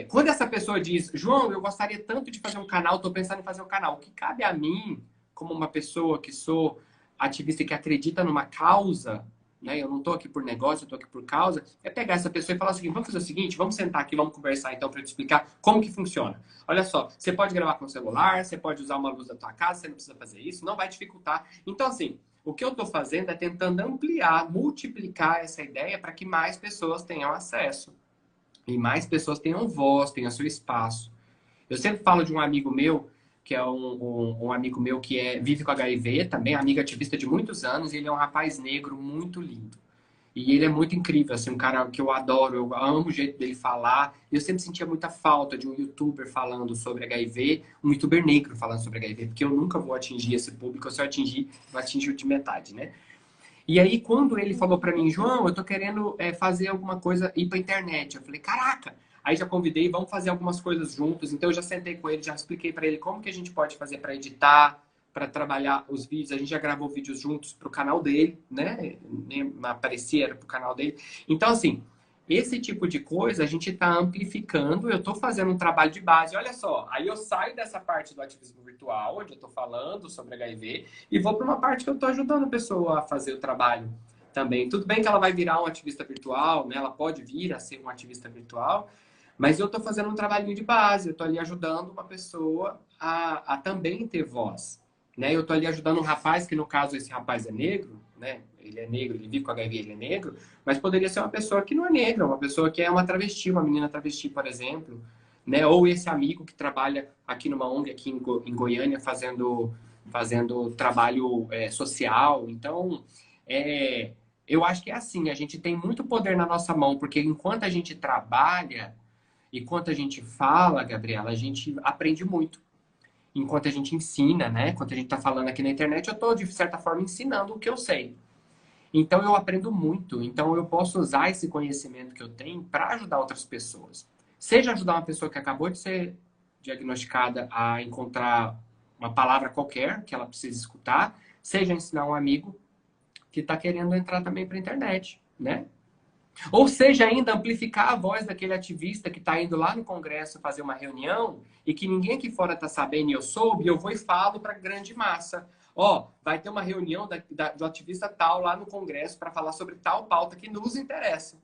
Quando essa pessoa diz, João, eu gostaria tanto de fazer um canal, estou pensando em fazer um canal, o que cabe a mim, como uma pessoa que sou ativista e que acredita numa causa, né? Eu não estou aqui por negócio, eu estou aqui por causa, é pegar essa pessoa e falar o seguinte, vamos fazer o seguinte, vamos sentar aqui, vamos conversar então para eu te explicar como que funciona. Olha só, você pode gravar com o celular, você pode usar uma luz da tua casa, você não precisa fazer isso, não vai dificultar. Então, assim, o que eu estou fazendo é tentando ampliar, multiplicar essa ideia para que mais pessoas tenham acesso. E mais pessoas tenham voz, tenham seu espaço. Eu sempre falo de um amigo meu, que é um amigo meu que vive com HIV, também amigo ativista de muitos anos, e ele é um rapaz negro muito lindo. E ele é muito incrível, assim, um cara que eu adoro, eu amo o jeito dele falar. Eu sempre sentia muita falta de um youtuber falando sobre HIV, um youtuber negro falando sobre HIV, porque eu nunca vou atingir esse público, se eu atingir, vou atingir o de metade, né? E aí, quando ele falou para mim, João, eu tô querendo fazer alguma coisa, ir pra internet. Eu falei, caraca! Aí já convidei, vamos fazer algumas coisas juntos. Então eu já sentei com ele, já expliquei para ele como que a gente pode fazer para editar, para trabalhar os vídeos. A gente já gravou vídeos juntos pro canal dele, né? Nem aparecia, era pro canal dele. Então, assim, esse tipo de coisa a gente está amplificando. Eu estou fazendo um trabalho de base. Olha só, aí eu saio dessa parte do ativismo virtual, onde eu estou falando sobre HIV, e vou para uma parte que eu estou ajudando a pessoa a fazer o trabalho também. Tudo bem que ela vai virar um ativista virtual, né? Ela pode vir a ser um ativista virtual, mas eu estou fazendo um trabalhinho de base. Eu estou ali ajudando uma pessoa a também ter voz, né? Eu estou ali ajudando um rapaz, que no caso esse rapaz é negro, né? Ele é negro, ele vive com HIV, ele é negro, mas poderia ser uma pessoa que não é negra, uma pessoa que é uma travesti, uma menina travesti, por exemplo, né? Ou esse amigo que trabalha aqui numa ONG aqui em Goiânia fazendo trabalho social. Então, é, eu acho que é assim, a gente tem muito poder na nossa mão, porque enquanto a gente trabalha, enquanto a gente fala, Gabriela, a gente aprende muito. Enquanto a gente ensina, né? Enquanto a gente está falando aqui na internet, eu estou, de certa forma, ensinando o que eu sei. Então eu aprendo muito. Então eu posso usar esse conhecimento que eu tenho para ajudar outras pessoas. Seja ajudar uma pessoa que acabou de ser diagnosticada a encontrar uma palavra qualquer que ela precisa escutar, seja ensinar um amigo que está querendo entrar também para a internet, né? Ou seja, ainda amplificar a voz daquele ativista que está indo lá no Congresso fazer uma reunião e que ninguém aqui fora está sabendo e eu soube, e eu vou e falo para a grande massa. Ó, vai ter uma reunião do ativista tal lá no Congresso para falar sobre tal pauta que nos interessa.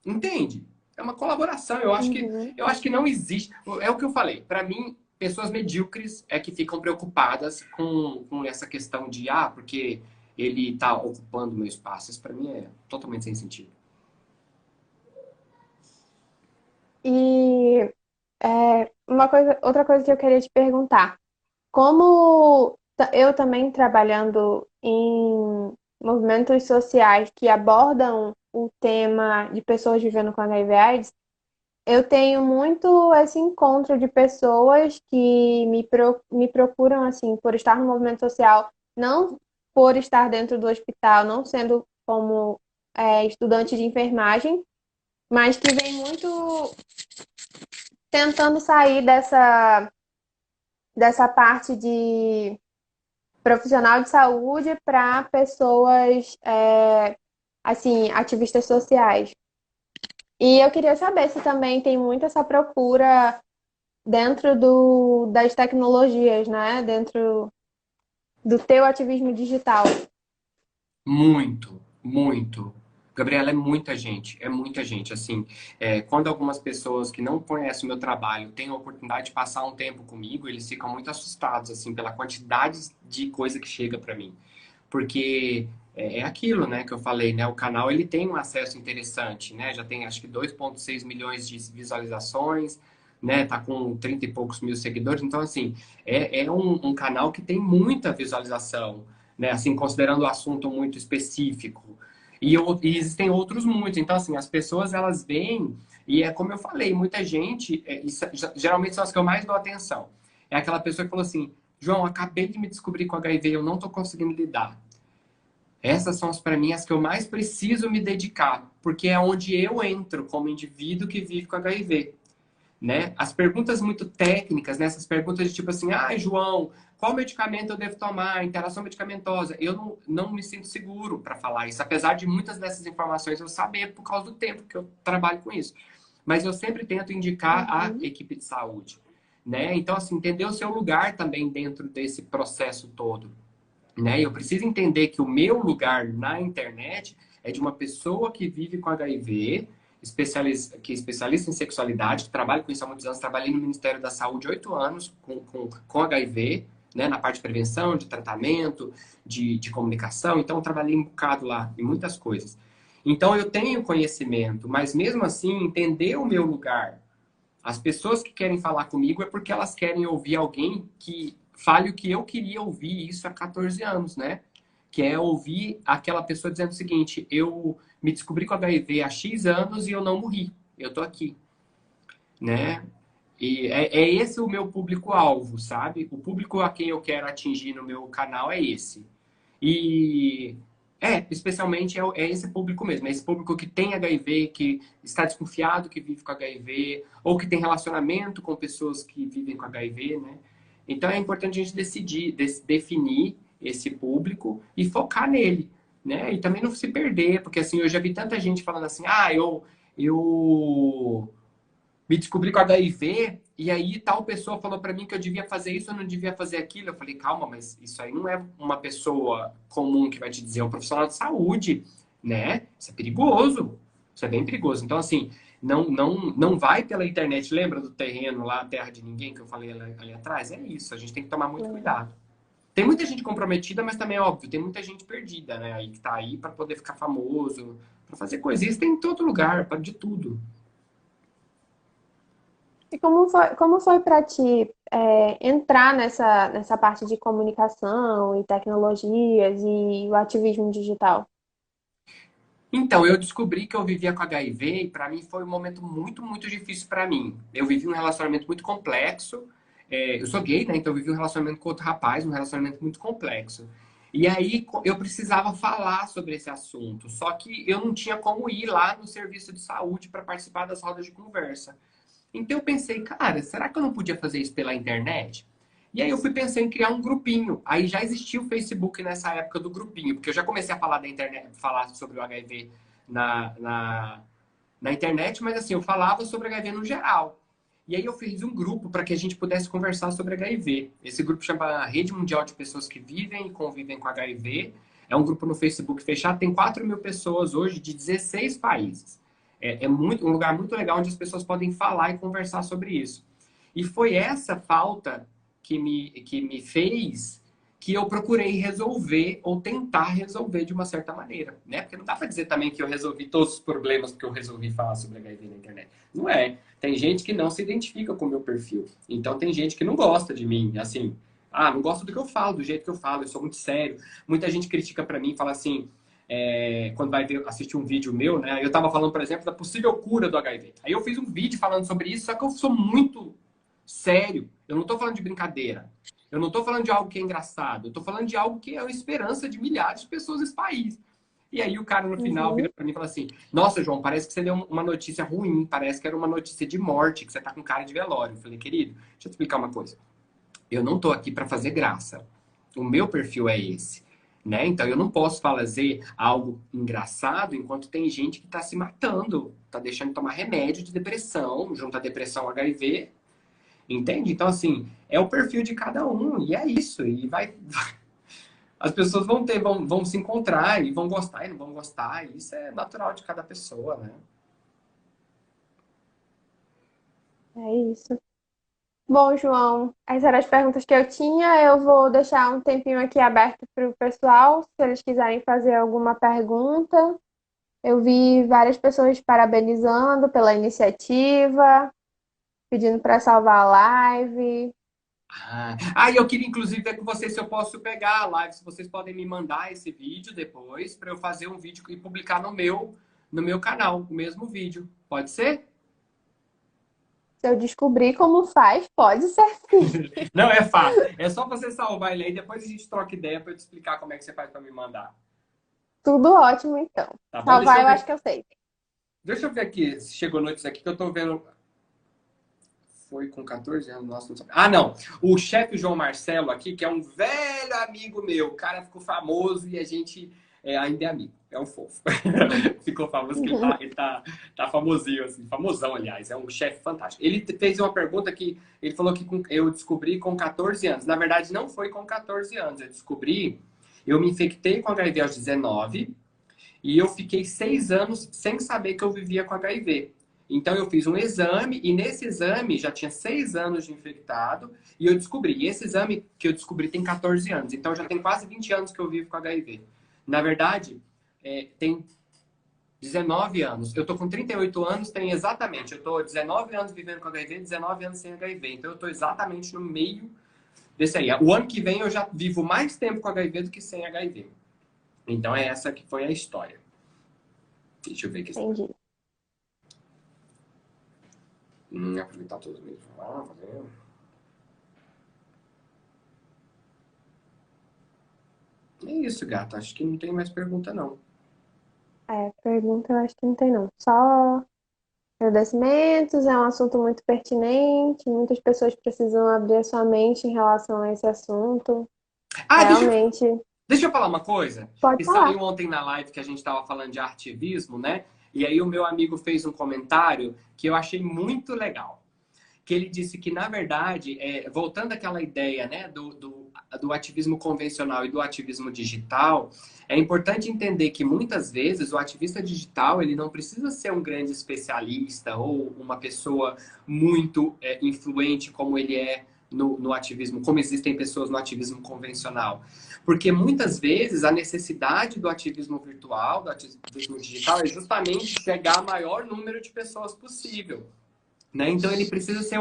Entende? É uma colaboração. Uhum. Eu acho que não existe. É o que eu falei. Para mim, pessoas medíocres é que ficam preocupadas com essa questão de, porque ele está ocupando meu espaço. Isso para mim é totalmente sem sentido. E outra coisa que eu queria te perguntar. Como eu também trabalhando em movimentos sociais que abordam o tema de pessoas vivendo com HIV/AIDS, eu tenho muito esse encontro de pessoas que me procuram assim por estar no movimento social, não por estar dentro do hospital, não sendo como estudante de enfermagem, mas que vem muito tentando sair dessa parte de profissional de saúde para pessoas, assim, ativistas sociais. E eu queria saber se também tem muito essa procura dentro das tecnologias, né? Dentro do teu ativismo digital. Muito, muito. Gabriela, é muita gente. Assim, quando algumas pessoas que não conhecem o meu trabalho têm a oportunidade de passar um tempo comigo, eles ficam muito assustados, assim, pela quantidade de coisa que chega para mim. Porque é aquilo, né, que eu falei, né? O canal, ele tem um acesso interessante, né? Já tem, acho que 2,6 milhões de visualizações, né? Tá com 30 e poucos mil seguidores. Então, assim, é um canal que tem muita visualização, né? Assim, considerando o assunto muito específico. E existem outros muitos. Então, assim, as pessoas, elas veem, e é como eu falei, muita gente, geralmente são as que eu mais dou atenção. É aquela pessoa que falou assim, João, acabei de me descobrir com HIV, eu não tô conseguindo lidar. Essas são, para mim, as que eu mais preciso me dedicar, porque é onde eu entro como indivíduo que vive com HIV, né? As perguntas muito técnicas, né? Essas perguntas de tipo assim, ah, João, qual medicamento eu devo tomar? Interação medicamentosa. Eu não me sinto seguro para falar isso, apesar de muitas dessas informações eu saber por causa do tempo que eu trabalho com isso. Mas eu sempre tento indicar a Uhum. equipe de saúde, né? Então, assim, entender o seu lugar também dentro desse processo todo, né? Eu preciso entender que o meu lugar na internet é de uma pessoa que vive com HIV, que é especialista em sexualidade, que trabalha com isso há muitos anos, trabalhei no Ministério da Saúde 8 anos com HIV, né? Na parte de prevenção, de tratamento, de comunicação. Então, eu trabalhei um bocado lá em muitas coisas. Então, eu tenho conhecimento, mas mesmo assim, entender o meu lugar. As pessoas que querem falar comigo é porque elas querem ouvir alguém que fale o que eu queria ouvir isso há 14 anos, né? Que é ouvir aquela pessoa dizendo o seguinte: eu me descobri com HIV há X anos e eu não morri, eu tô aqui, né? E é esse o meu público-alvo, sabe? O público a quem eu quero atingir no meu canal é esse. E especialmente é esse público mesmo, é esse público que tem HIV, que está desconfiado que vive com HIV, ou que tem relacionamento com pessoas que vivem com HIV, né? Então é importante a gente decidir, definir esse público e focar nele, né? E também não se perder, porque assim, eu já vi tanta gente falando assim, eu me descobri com HIV e aí tal pessoa falou para mim que eu devia fazer isso, eu não devia fazer aquilo. Eu falei, calma, mas isso aí não é uma pessoa comum que vai te dizer, é um profissional de saúde, né? Isso é perigoso. Isso é bem perigoso. Então, assim, não vai pela internet. Lembra do terreno lá, Terra de Ninguém, que eu falei ali atrás? É isso, a gente tem que tomar muito Sim. cuidado. Tem muita gente comprometida, mas também, óbvio, tem muita gente perdida, né? Aí que tá aí para poder ficar famoso, para fazer coisas. Isso tem em todo lugar, para de tudo. E como foi para ti entrar nessa parte de comunicação e tecnologias e o ativismo digital? Então, eu descobri que eu vivia com HIV e para mim foi um momento muito, muito difícil para mim. Eu vivi um relacionamento muito complexo. Eu sou gay, né? Então eu vivi um relacionamento com outro rapaz, um relacionamento muito complexo. E aí eu precisava falar sobre esse assunto, só que eu não tinha como ir lá no serviço de saúde para participar das rodas de conversa. Então eu pensei, cara, será que eu não podia fazer isso pela internet? E aí eu fui pensando em criar um grupinho. Aí já existia o Facebook nessa época do grupinho, porque eu já comecei a falar da internet, falar sobre o HIV na, na, na internet, mas assim, eu falava sobre HIV no geral. E aí eu fiz um grupo para que a gente pudesse conversar sobre HIV. Esse grupo chama Rede Mundial de Pessoas que Vivem e Convivem com HIV. É um grupo no Facebook fechado, tem 4 mil pessoas hoje de 16 países. É muito, um lugar muito legal onde as pessoas podem falar e conversar sobre isso. E foi essa falta que me fez que eu procurei resolver ou tentar resolver de uma certa maneira, né? Porque não dá para dizer também que eu resolvi todos os problemas porque eu resolvi falar sobre HIV na internet. Não é. Tem gente que não se identifica com o meu perfil. Então tem gente que não gosta de mim, assim, não gosta do que eu falo, do jeito que eu falo, eu sou muito sério. Muita gente critica para mim, fala assim, quando vai assistir um vídeo meu, né? Eu tava falando, por exemplo, da possível cura do HIV. Aí eu fiz um vídeo falando sobre isso, só que eu sou muito sério. Eu não tô falando de brincadeira. Eu não tô falando de algo que é engraçado. Eu tô falando de algo que é a esperança de milhares de pessoas nesse país. E aí o cara no final vira Uhum. para mim e fala assim: Nossa, João, parece que você deu uma notícia ruim, parece que era uma notícia de morte, que você tá com cara de velório. Eu falei, querido, deixa eu te explicar uma coisa. Eu não tô aqui para fazer graça. O meu perfil é esse. Né? Então eu não posso fazer algo engraçado enquanto tem gente que está se matando, está deixando de tomar remédio de depressão, junto à depressão HIV, entende? Então, assim, é o perfil de cada um, e é isso. E vai. As pessoas vão se encontrar e vão gostar e não vão gostar. E isso é natural de cada pessoa, né? É isso. Bom, João, essas eram as perguntas que eu tinha. Eu vou deixar um tempinho aqui aberto para o pessoal, se eles quiserem fazer alguma pergunta. Eu vi várias pessoas parabenizando pela iniciativa. pedindo para salvar a live. E eu queria inclusive ver com vocês se eu posso pegar a live, se vocês podem me mandar esse vídeo depois, para eu fazer um vídeo e publicar no meu canal, o mesmo vídeo. Pode ser? Se eu descobrir como faz, pode ser sim. Não, é fácil. É só você salvar ele aí, depois a gente troca ideia para eu te explicar como é que você faz para me mandar. Tudo ótimo, então. Tá bom? Deixa Salvar, eu eu acho ver. que eu sei. Deixa eu ver aqui se chegou notícias aqui que eu tô vendo. Foi com 14 anos, nossa, não sabe. Não. O chefe João Marcelo aqui, que é um velho amigo meu, o cara ficou famoso e a gente ainda é amigo. É um fofo. Ficou famoso que ele tá famosinho, assim, famosão, aliás. É um chefe fantástico. Ele fez uma pergunta que ele falou que eu descobri com 14 anos. Na verdade, não foi com 14 anos. Eu me infectei com HIV aos 19 e eu fiquei 6 anos sem saber que eu vivia com HIV. Então eu fiz um exame e nesse exame já tinha 6 anos de infectado e eu descobri. E esse exame que eu descobri tem 14 anos. Então já tem quase 20 anos que eu vivo com HIV. Na verdade, tem 19 anos. Eu tô com 38 anos, tem exatamente. Eu tô 19 anos vivendo com HIV, 19 anos sem HIV. Então eu tô exatamente no meio desse aí. O ano que vem eu já vivo mais tempo com HIV do que sem HIV. Então é essa que foi a história. Deixa eu ver aqui. Entendi. Aproveitar todos os meios de falar, fazer. É isso, gato. Acho que não tem mais pergunta, não. Pergunta eu acho que não tem não. Só agradecimentos, é um assunto muito pertinente, muitas pessoas precisam abrir a sua mente em relação a esse assunto. Ah, Realmente, deixa eu falar uma coisa. pode Que falar. saiu ontem na live que a gente estava falando de ativismo, né? E aí o meu amigo fez um comentário que eu achei muito legal. Que ele disse que, na verdade, voltando àquela ideia, né, do ativismo convencional e do ativismo digital, é importante entender que muitas vezes o ativista digital ele não precisa ser um grande especialista ou uma pessoa muito influente como ele é no ativismo, como existem pessoas no ativismo convencional. Porque muitas vezes a necessidade do ativismo virtual, do ativismo digital, é justamente chegar a maior número de pessoas possível. Né? Então ele precisa ser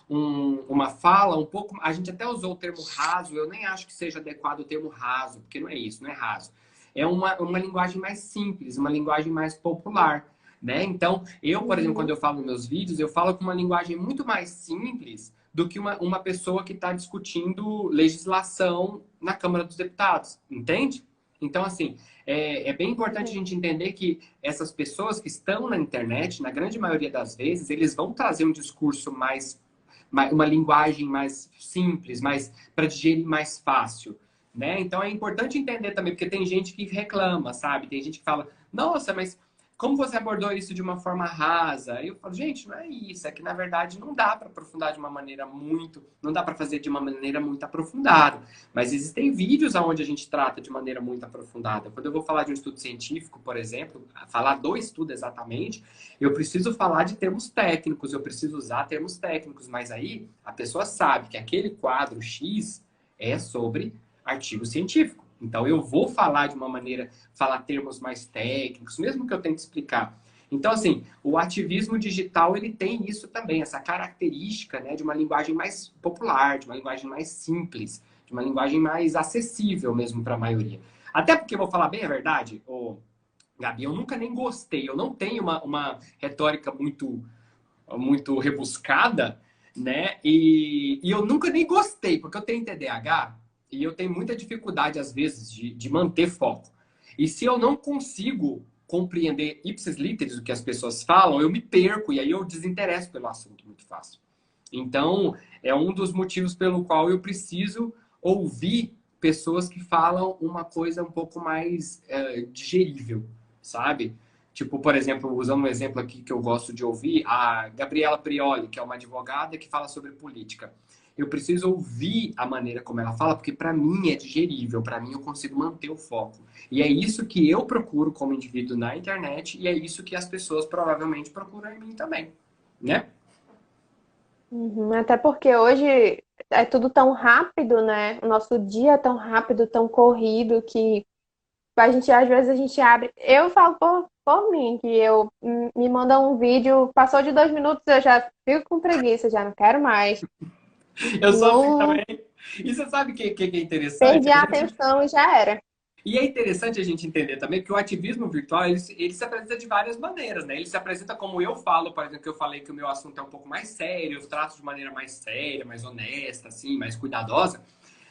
uma fala um pouco. A gente até usou o termo raso, eu nem acho que seja adequado o termo raso, porque não é isso, não é raso. É uma linguagem mais simples, uma linguagem mais popular. Né? Então, eu, por exemplo, quando Uhum. eu falo nos meus vídeos, eu falo com uma linguagem muito mais simples do que uma pessoa que está discutindo legislação na Câmara dos Deputados, entende? Então, assim, é bem importante a gente entender que essas pessoas que estão na internet, na grande maioria das vezes, eles vão trazer um discurso uma linguagem mais simples, mais para digerir mais fácil, né? Então é importante entender também, porque tem gente que reclama, sabe? Tem gente que fala, nossa, mas como você abordou isso de uma forma rasa? Eu falo, gente, não é isso, é que na verdade não dá para aprofundar de uma maneira muito, não dá para fazer de uma maneira muito aprofundada. Mas existem vídeos onde a gente trata de maneira muito aprofundada. Quando eu vou falar de um estudo científico, por exemplo, falar do estudo exatamente, eu preciso falar de termos técnicos, eu preciso usar termos técnicos, mas aí a pessoa sabe que aquele quadro X é sobre artigo científico. Então eu vou falar de uma maneira, falar termos mais técnicos, mesmo que eu tente explicar. Então, assim, o ativismo digital, ele tem isso também, essa característica, né, de uma linguagem mais popular, de uma linguagem mais simples, de uma linguagem mais acessível mesmo para a maioria. Até porque, vou falar bem a verdade, Gabi, eu nunca nem gostei, eu não tenho uma retórica muito rebuscada, né? E eu nunca nem gostei, porque eu tenho TDAH e eu tenho muita dificuldade, às vezes, de manter foco. E se eu não consigo compreender ipsis literis o que as pessoas falam, eu me perco e aí eu desinteresso pelo assunto muito fácil. Então, é um dos motivos pelo qual eu preciso ouvir pessoas que falam uma coisa um pouco mais digerível, sabe? Tipo, por exemplo, usando um exemplo aqui que eu gosto de ouvir, a Gabriela Prioli, que é uma advogada que fala sobre política. Eu preciso ouvir a maneira como ela fala, porque para mim é digerível, para mim eu consigo manter o foco. E é isso que eu procuro como indivíduo na internet e é isso que as pessoas provavelmente procuram em mim também, né? Uhum. Até porque hoje é tudo tão rápido, né? O nosso dia é tão rápido, tão corrido, que às vezes a gente abre. Eu falo por mim, que eu me manda um vídeo, passou de 2 minutos, eu já fico com preguiça, já não quero mais. Eu sou assim Não também. E você sabe o que é interessante? perdi a atenção e já era. E é interessante a gente entender também que o ativismo virtual, ele se apresenta de várias maneiras, né? Ele se apresenta como eu falo, por exemplo, que eu falei que o meu assunto é um pouco mais sério, eu trato de maneira mais séria, mais honesta, assim, mais cuidadosa.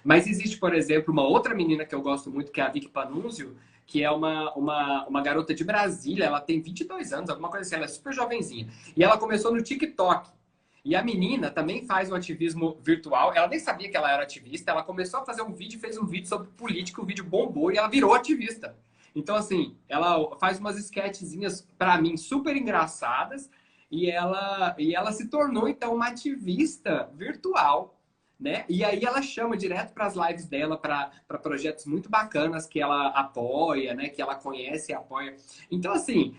Mas existe, por exemplo, uma outra menina que eu gosto muito, que é a Vicky Panunzio, que é uma garota de Brasília, ela tem 22 anos, alguma coisa assim, ela é super jovenzinha. E ela começou no TikTok. E a menina também faz um ativismo virtual. Ela nem sabia que ela era ativista. Ela começou a fazer um vídeo, fez um vídeo sobre política, o vídeo bombou e ela virou ativista. Então, assim, ela faz umas sketchzinhas, para mim, super engraçadas. E ela se tornou, então, uma ativista virtual, né? E aí ela chama direto para as lives dela, para projetos muito bacanas que ela apoia, né? Que ela conhece e apoia. Então, assim,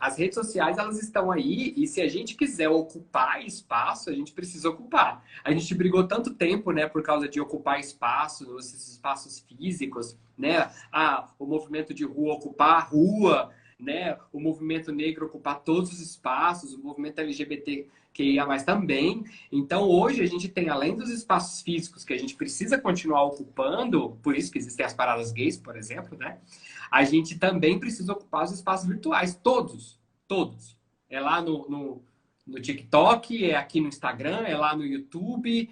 as redes sociais, elas estão aí e se a gente quiser ocupar espaço, a gente precisa ocupar. A gente brigou tanto tempo, né, por causa de ocupar espaço, esses espaços físicos, né? Ah, o movimento de rua ocupar a rua, né? O movimento negro ocupar todos os espaços, o movimento LGBT que ia mais também. Então, hoje, a gente tem, além dos espaços físicos que a gente precisa continuar ocupando, por isso que existem as paradas gays, por exemplo, né? A gente também precisa ocupar os espaços virtuais, todos, todos. É lá no TikTok, é aqui no Instagram, é lá no YouTube,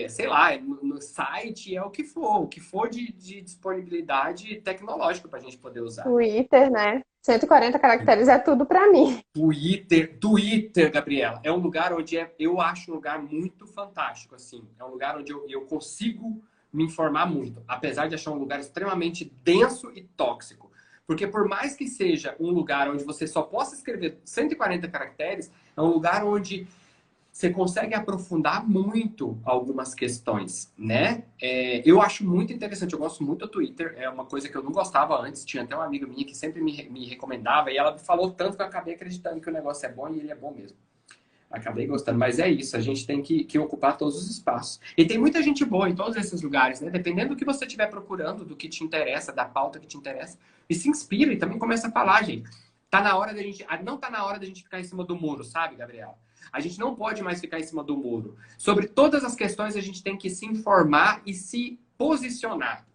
sei lá, no site, é o que for de disponibilidade tecnológica para a gente poder usar. Twitter, né? 140 caracteres é tudo pra mim. Twitter, Gabriela, é um lugar onde eu acho um lugar muito fantástico, assim. É um lugar onde eu consigo me informar muito, apesar de achar um lugar extremamente denso e tóxico. Porque por mais que seja um lugar onde você só possa escrever 140 caracteres, é um lugar onde você consegue aprofundar muito algumas questões, né? Eu acho muito interessante, eu gosto muito do Twitter, é uma coisa que eu não gostava antes, tinha até uma amiga minha que sempre me recomendava, e ela me falou tanto que eu acabei acreditando que o negócio é bom e ele é bom mesmo. Acabei gostando, mas é isso, a gente tem que ocupar todos os espaços. E tem muita gente boa em todos esses lugares, né? Dependendo do que você estiver procurando, do que te interessa, da pauta que te interessa, e se inspira e também começa a falar, gente. Tá na hora da gente, não tá na hora da gente ficar em cima do muro, sabe, Gabriela? A gente não pode mais ficar em cima do muro. Sobre todas as questões, a gente tem que se informar e se posicionar.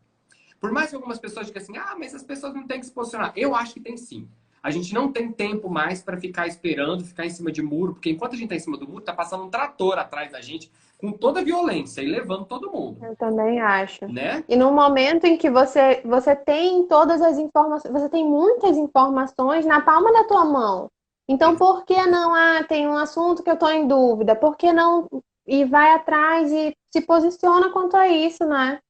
Por mais que algumas pessoas digam assim, ah, mas as pessoas não têm que se posicionar. Eu acho que tem sim. A gente não tem tempo mais para ficar esperando, ficar em cima de muro, porque enquanto a gente está em cima do muro, tá passando um trator atrás da gente com toda a violência e levando todo mundo, Eu também acho. né? E no momento em que você tem todas as informações, você tem muitas informações na palma da tua mão. Então, por que não? Ah, tem um assunto que eu estou em dúvida. Por que não? E vai atrás e se posiciona quanto a isso, né? Vai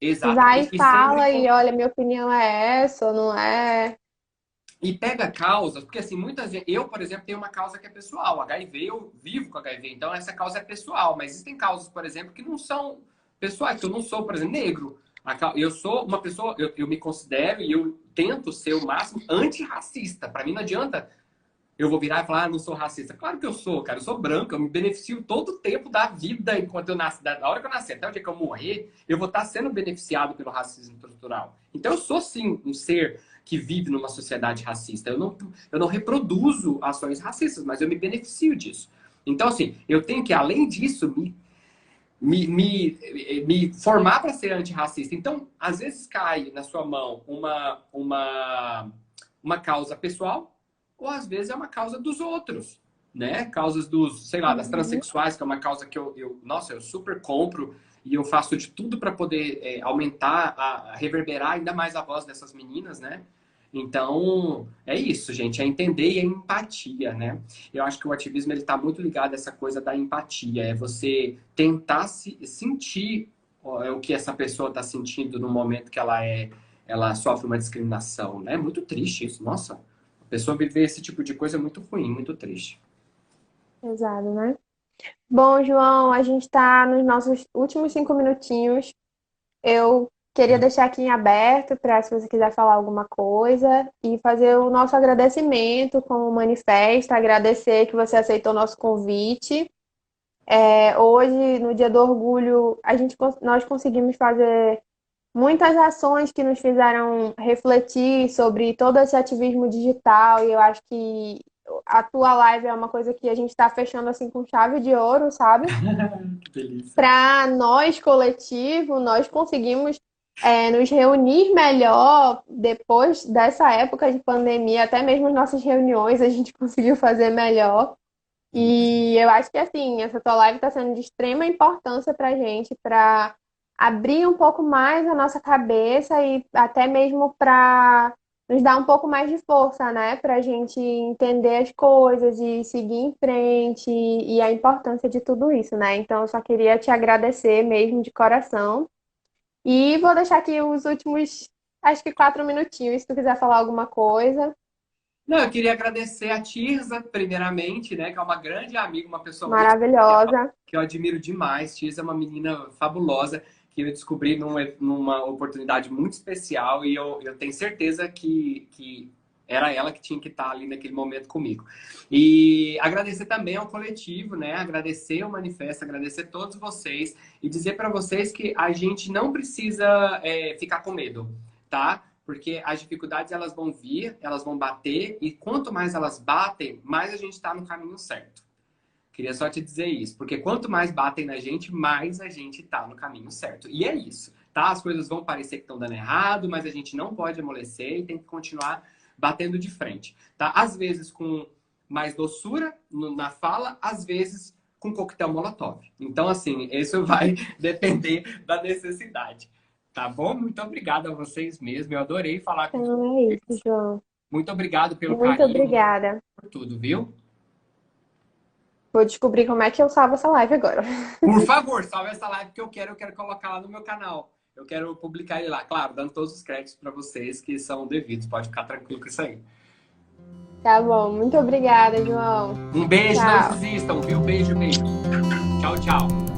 e Exatamente. E sempre fala e olha, minha opinião é essa ou não é. e pega causas, porque assim, muitas vezes, eu, por exemplo, tenho uma causa que é pessoal. HIV, eu vivo com HIV, então essa causa é pessoal. Mas existem causas, por exemplo, que não são pessoais, que eu não sou, por exemplo, negro. Eu sou uma pessoa, eu me considero e eu tento ser o máximo antirracista. Para mim não adianta eu vou virar e falar, ah, não sou racista. Claro que eu sou, cara. Eu sou branco, eu me beneficio todo o tempo da vida enquanto eu nasci. Da hora que eu nasci até o dia que eu morrer, eu vou estar sendo beneficiado pelo racismo estrutural. Então eu sou, sim, um ser que vive numa sociedade racista. Eu não reproduzo ações racistas, mas eu me beneficio disso. Então, assim, eu tenho que, além disso, me formar para ser antirracista. Então, às vezes cai na sua mão uma causa pessoal, ou às vezes é uma causa dos outros, né? Causas dos, sei lá, das Uhum. transexuais, que é uma causa que nossa, eu super compro e eu faço de tudo para poder aumentar, reverberar ainda mais a voz dessas meninas, né? Então, é isso, gente, é entender e é empatia, né? Eu acho que o ativismo ele está muito ligado a essa coisa da empatia, é você tentar sentir o que essa pessoa está sentindo no momento que ela sofre uma discriminação, né? É muito triste isso, nossa. A pessoa viver esse tipo de coisa é muito ruim, muito triste. Exato, né? Bom, João, a gente está nos nossos últimos 5 minutinhos. Eu queria deixar aqui em aberto para se você quiser falar alguma coisa e fazer o nosso agradecimento como manifesto, agradecer que você aceitou o nosso convite. Hoje, no Dia do Orgulho, nós conseguimos fazer muitas ações que nos fizeram refletir sobre todo esse ativismo digital, e eu acho que a tua live é uma coisa que a gente está fechando assim com chave de ouro, sabe? Que delícia. Para nós, coletivo, nós conseguimos nos reunir melhor depois dessa época de pandemia, até mesmo as nossas reuniões a gente conseguiu fazer melhor. E eu acho que assim, essa tua live está sendo de extrema importância para a gente, para abrir um pouco mais a nossa cabeça e até mesmo para nos dar um pouco mais de força, né? Para a gente entender as coisas e seguir em frente e a importância de tudo isso, né? Então, eu só queria te agradecer mesmo de coração. E vou deixar aqui os últimos, acho que 4 minutinhos, se tu quiser falar alguma coisa. Não, eu queria agradecer a Tirza, primeiramente, né, que é uma grande amiga, uma pessoa muito especial, Maravilhosa. que eu admiro demais. Tirza é uma menina fabulosa que eu descobri numa oportunidade muito especial e eu tenho certeza que era ela que tinha que estar ali naquele momento comigo. E agradecer também ao coletivo, né? Agradecer o manifesto, agradecer todos vocês e dizer para vocês que a gente não precisa ficar com medo, tá? Porque as dificuldades elas vão vir, elas vão bater, e quanto mais elas batem, mais a gente está no caminho certo. Queria só te dizer isso, porque quanto mais batem na gente, mais a gente está no caminho certo. E é isso, tá? As coisas vão parecer que estão dando errado, mas a gente não pode amolecer e tem que continuar batendo de frente, tá? Às vezes com mais doçura na fala, às vezes com coquetel molotov. Então, assim, isso vai depender da necessidade. Tá bom? Muito obrigado a vocês mesmo. Eu adorei falar com Então é isso, vocês. João. Muito obrigado pelo Muito carinho, obrigada. por tudo, viu? Vou descobrir como é que eu salvo essa live agora. Por favor, salve essa live que eu quero colocar lá no meu canal. Eu quero publicar ele lá, claro, dando todos os créditos para vocês que são devidos. Pode ficar tranquilo com isso aí. Tá bom, muito obrigada, João. Um beijo, não Tchau. desistam, viu? Beijo, beijo. Tchau, tchau.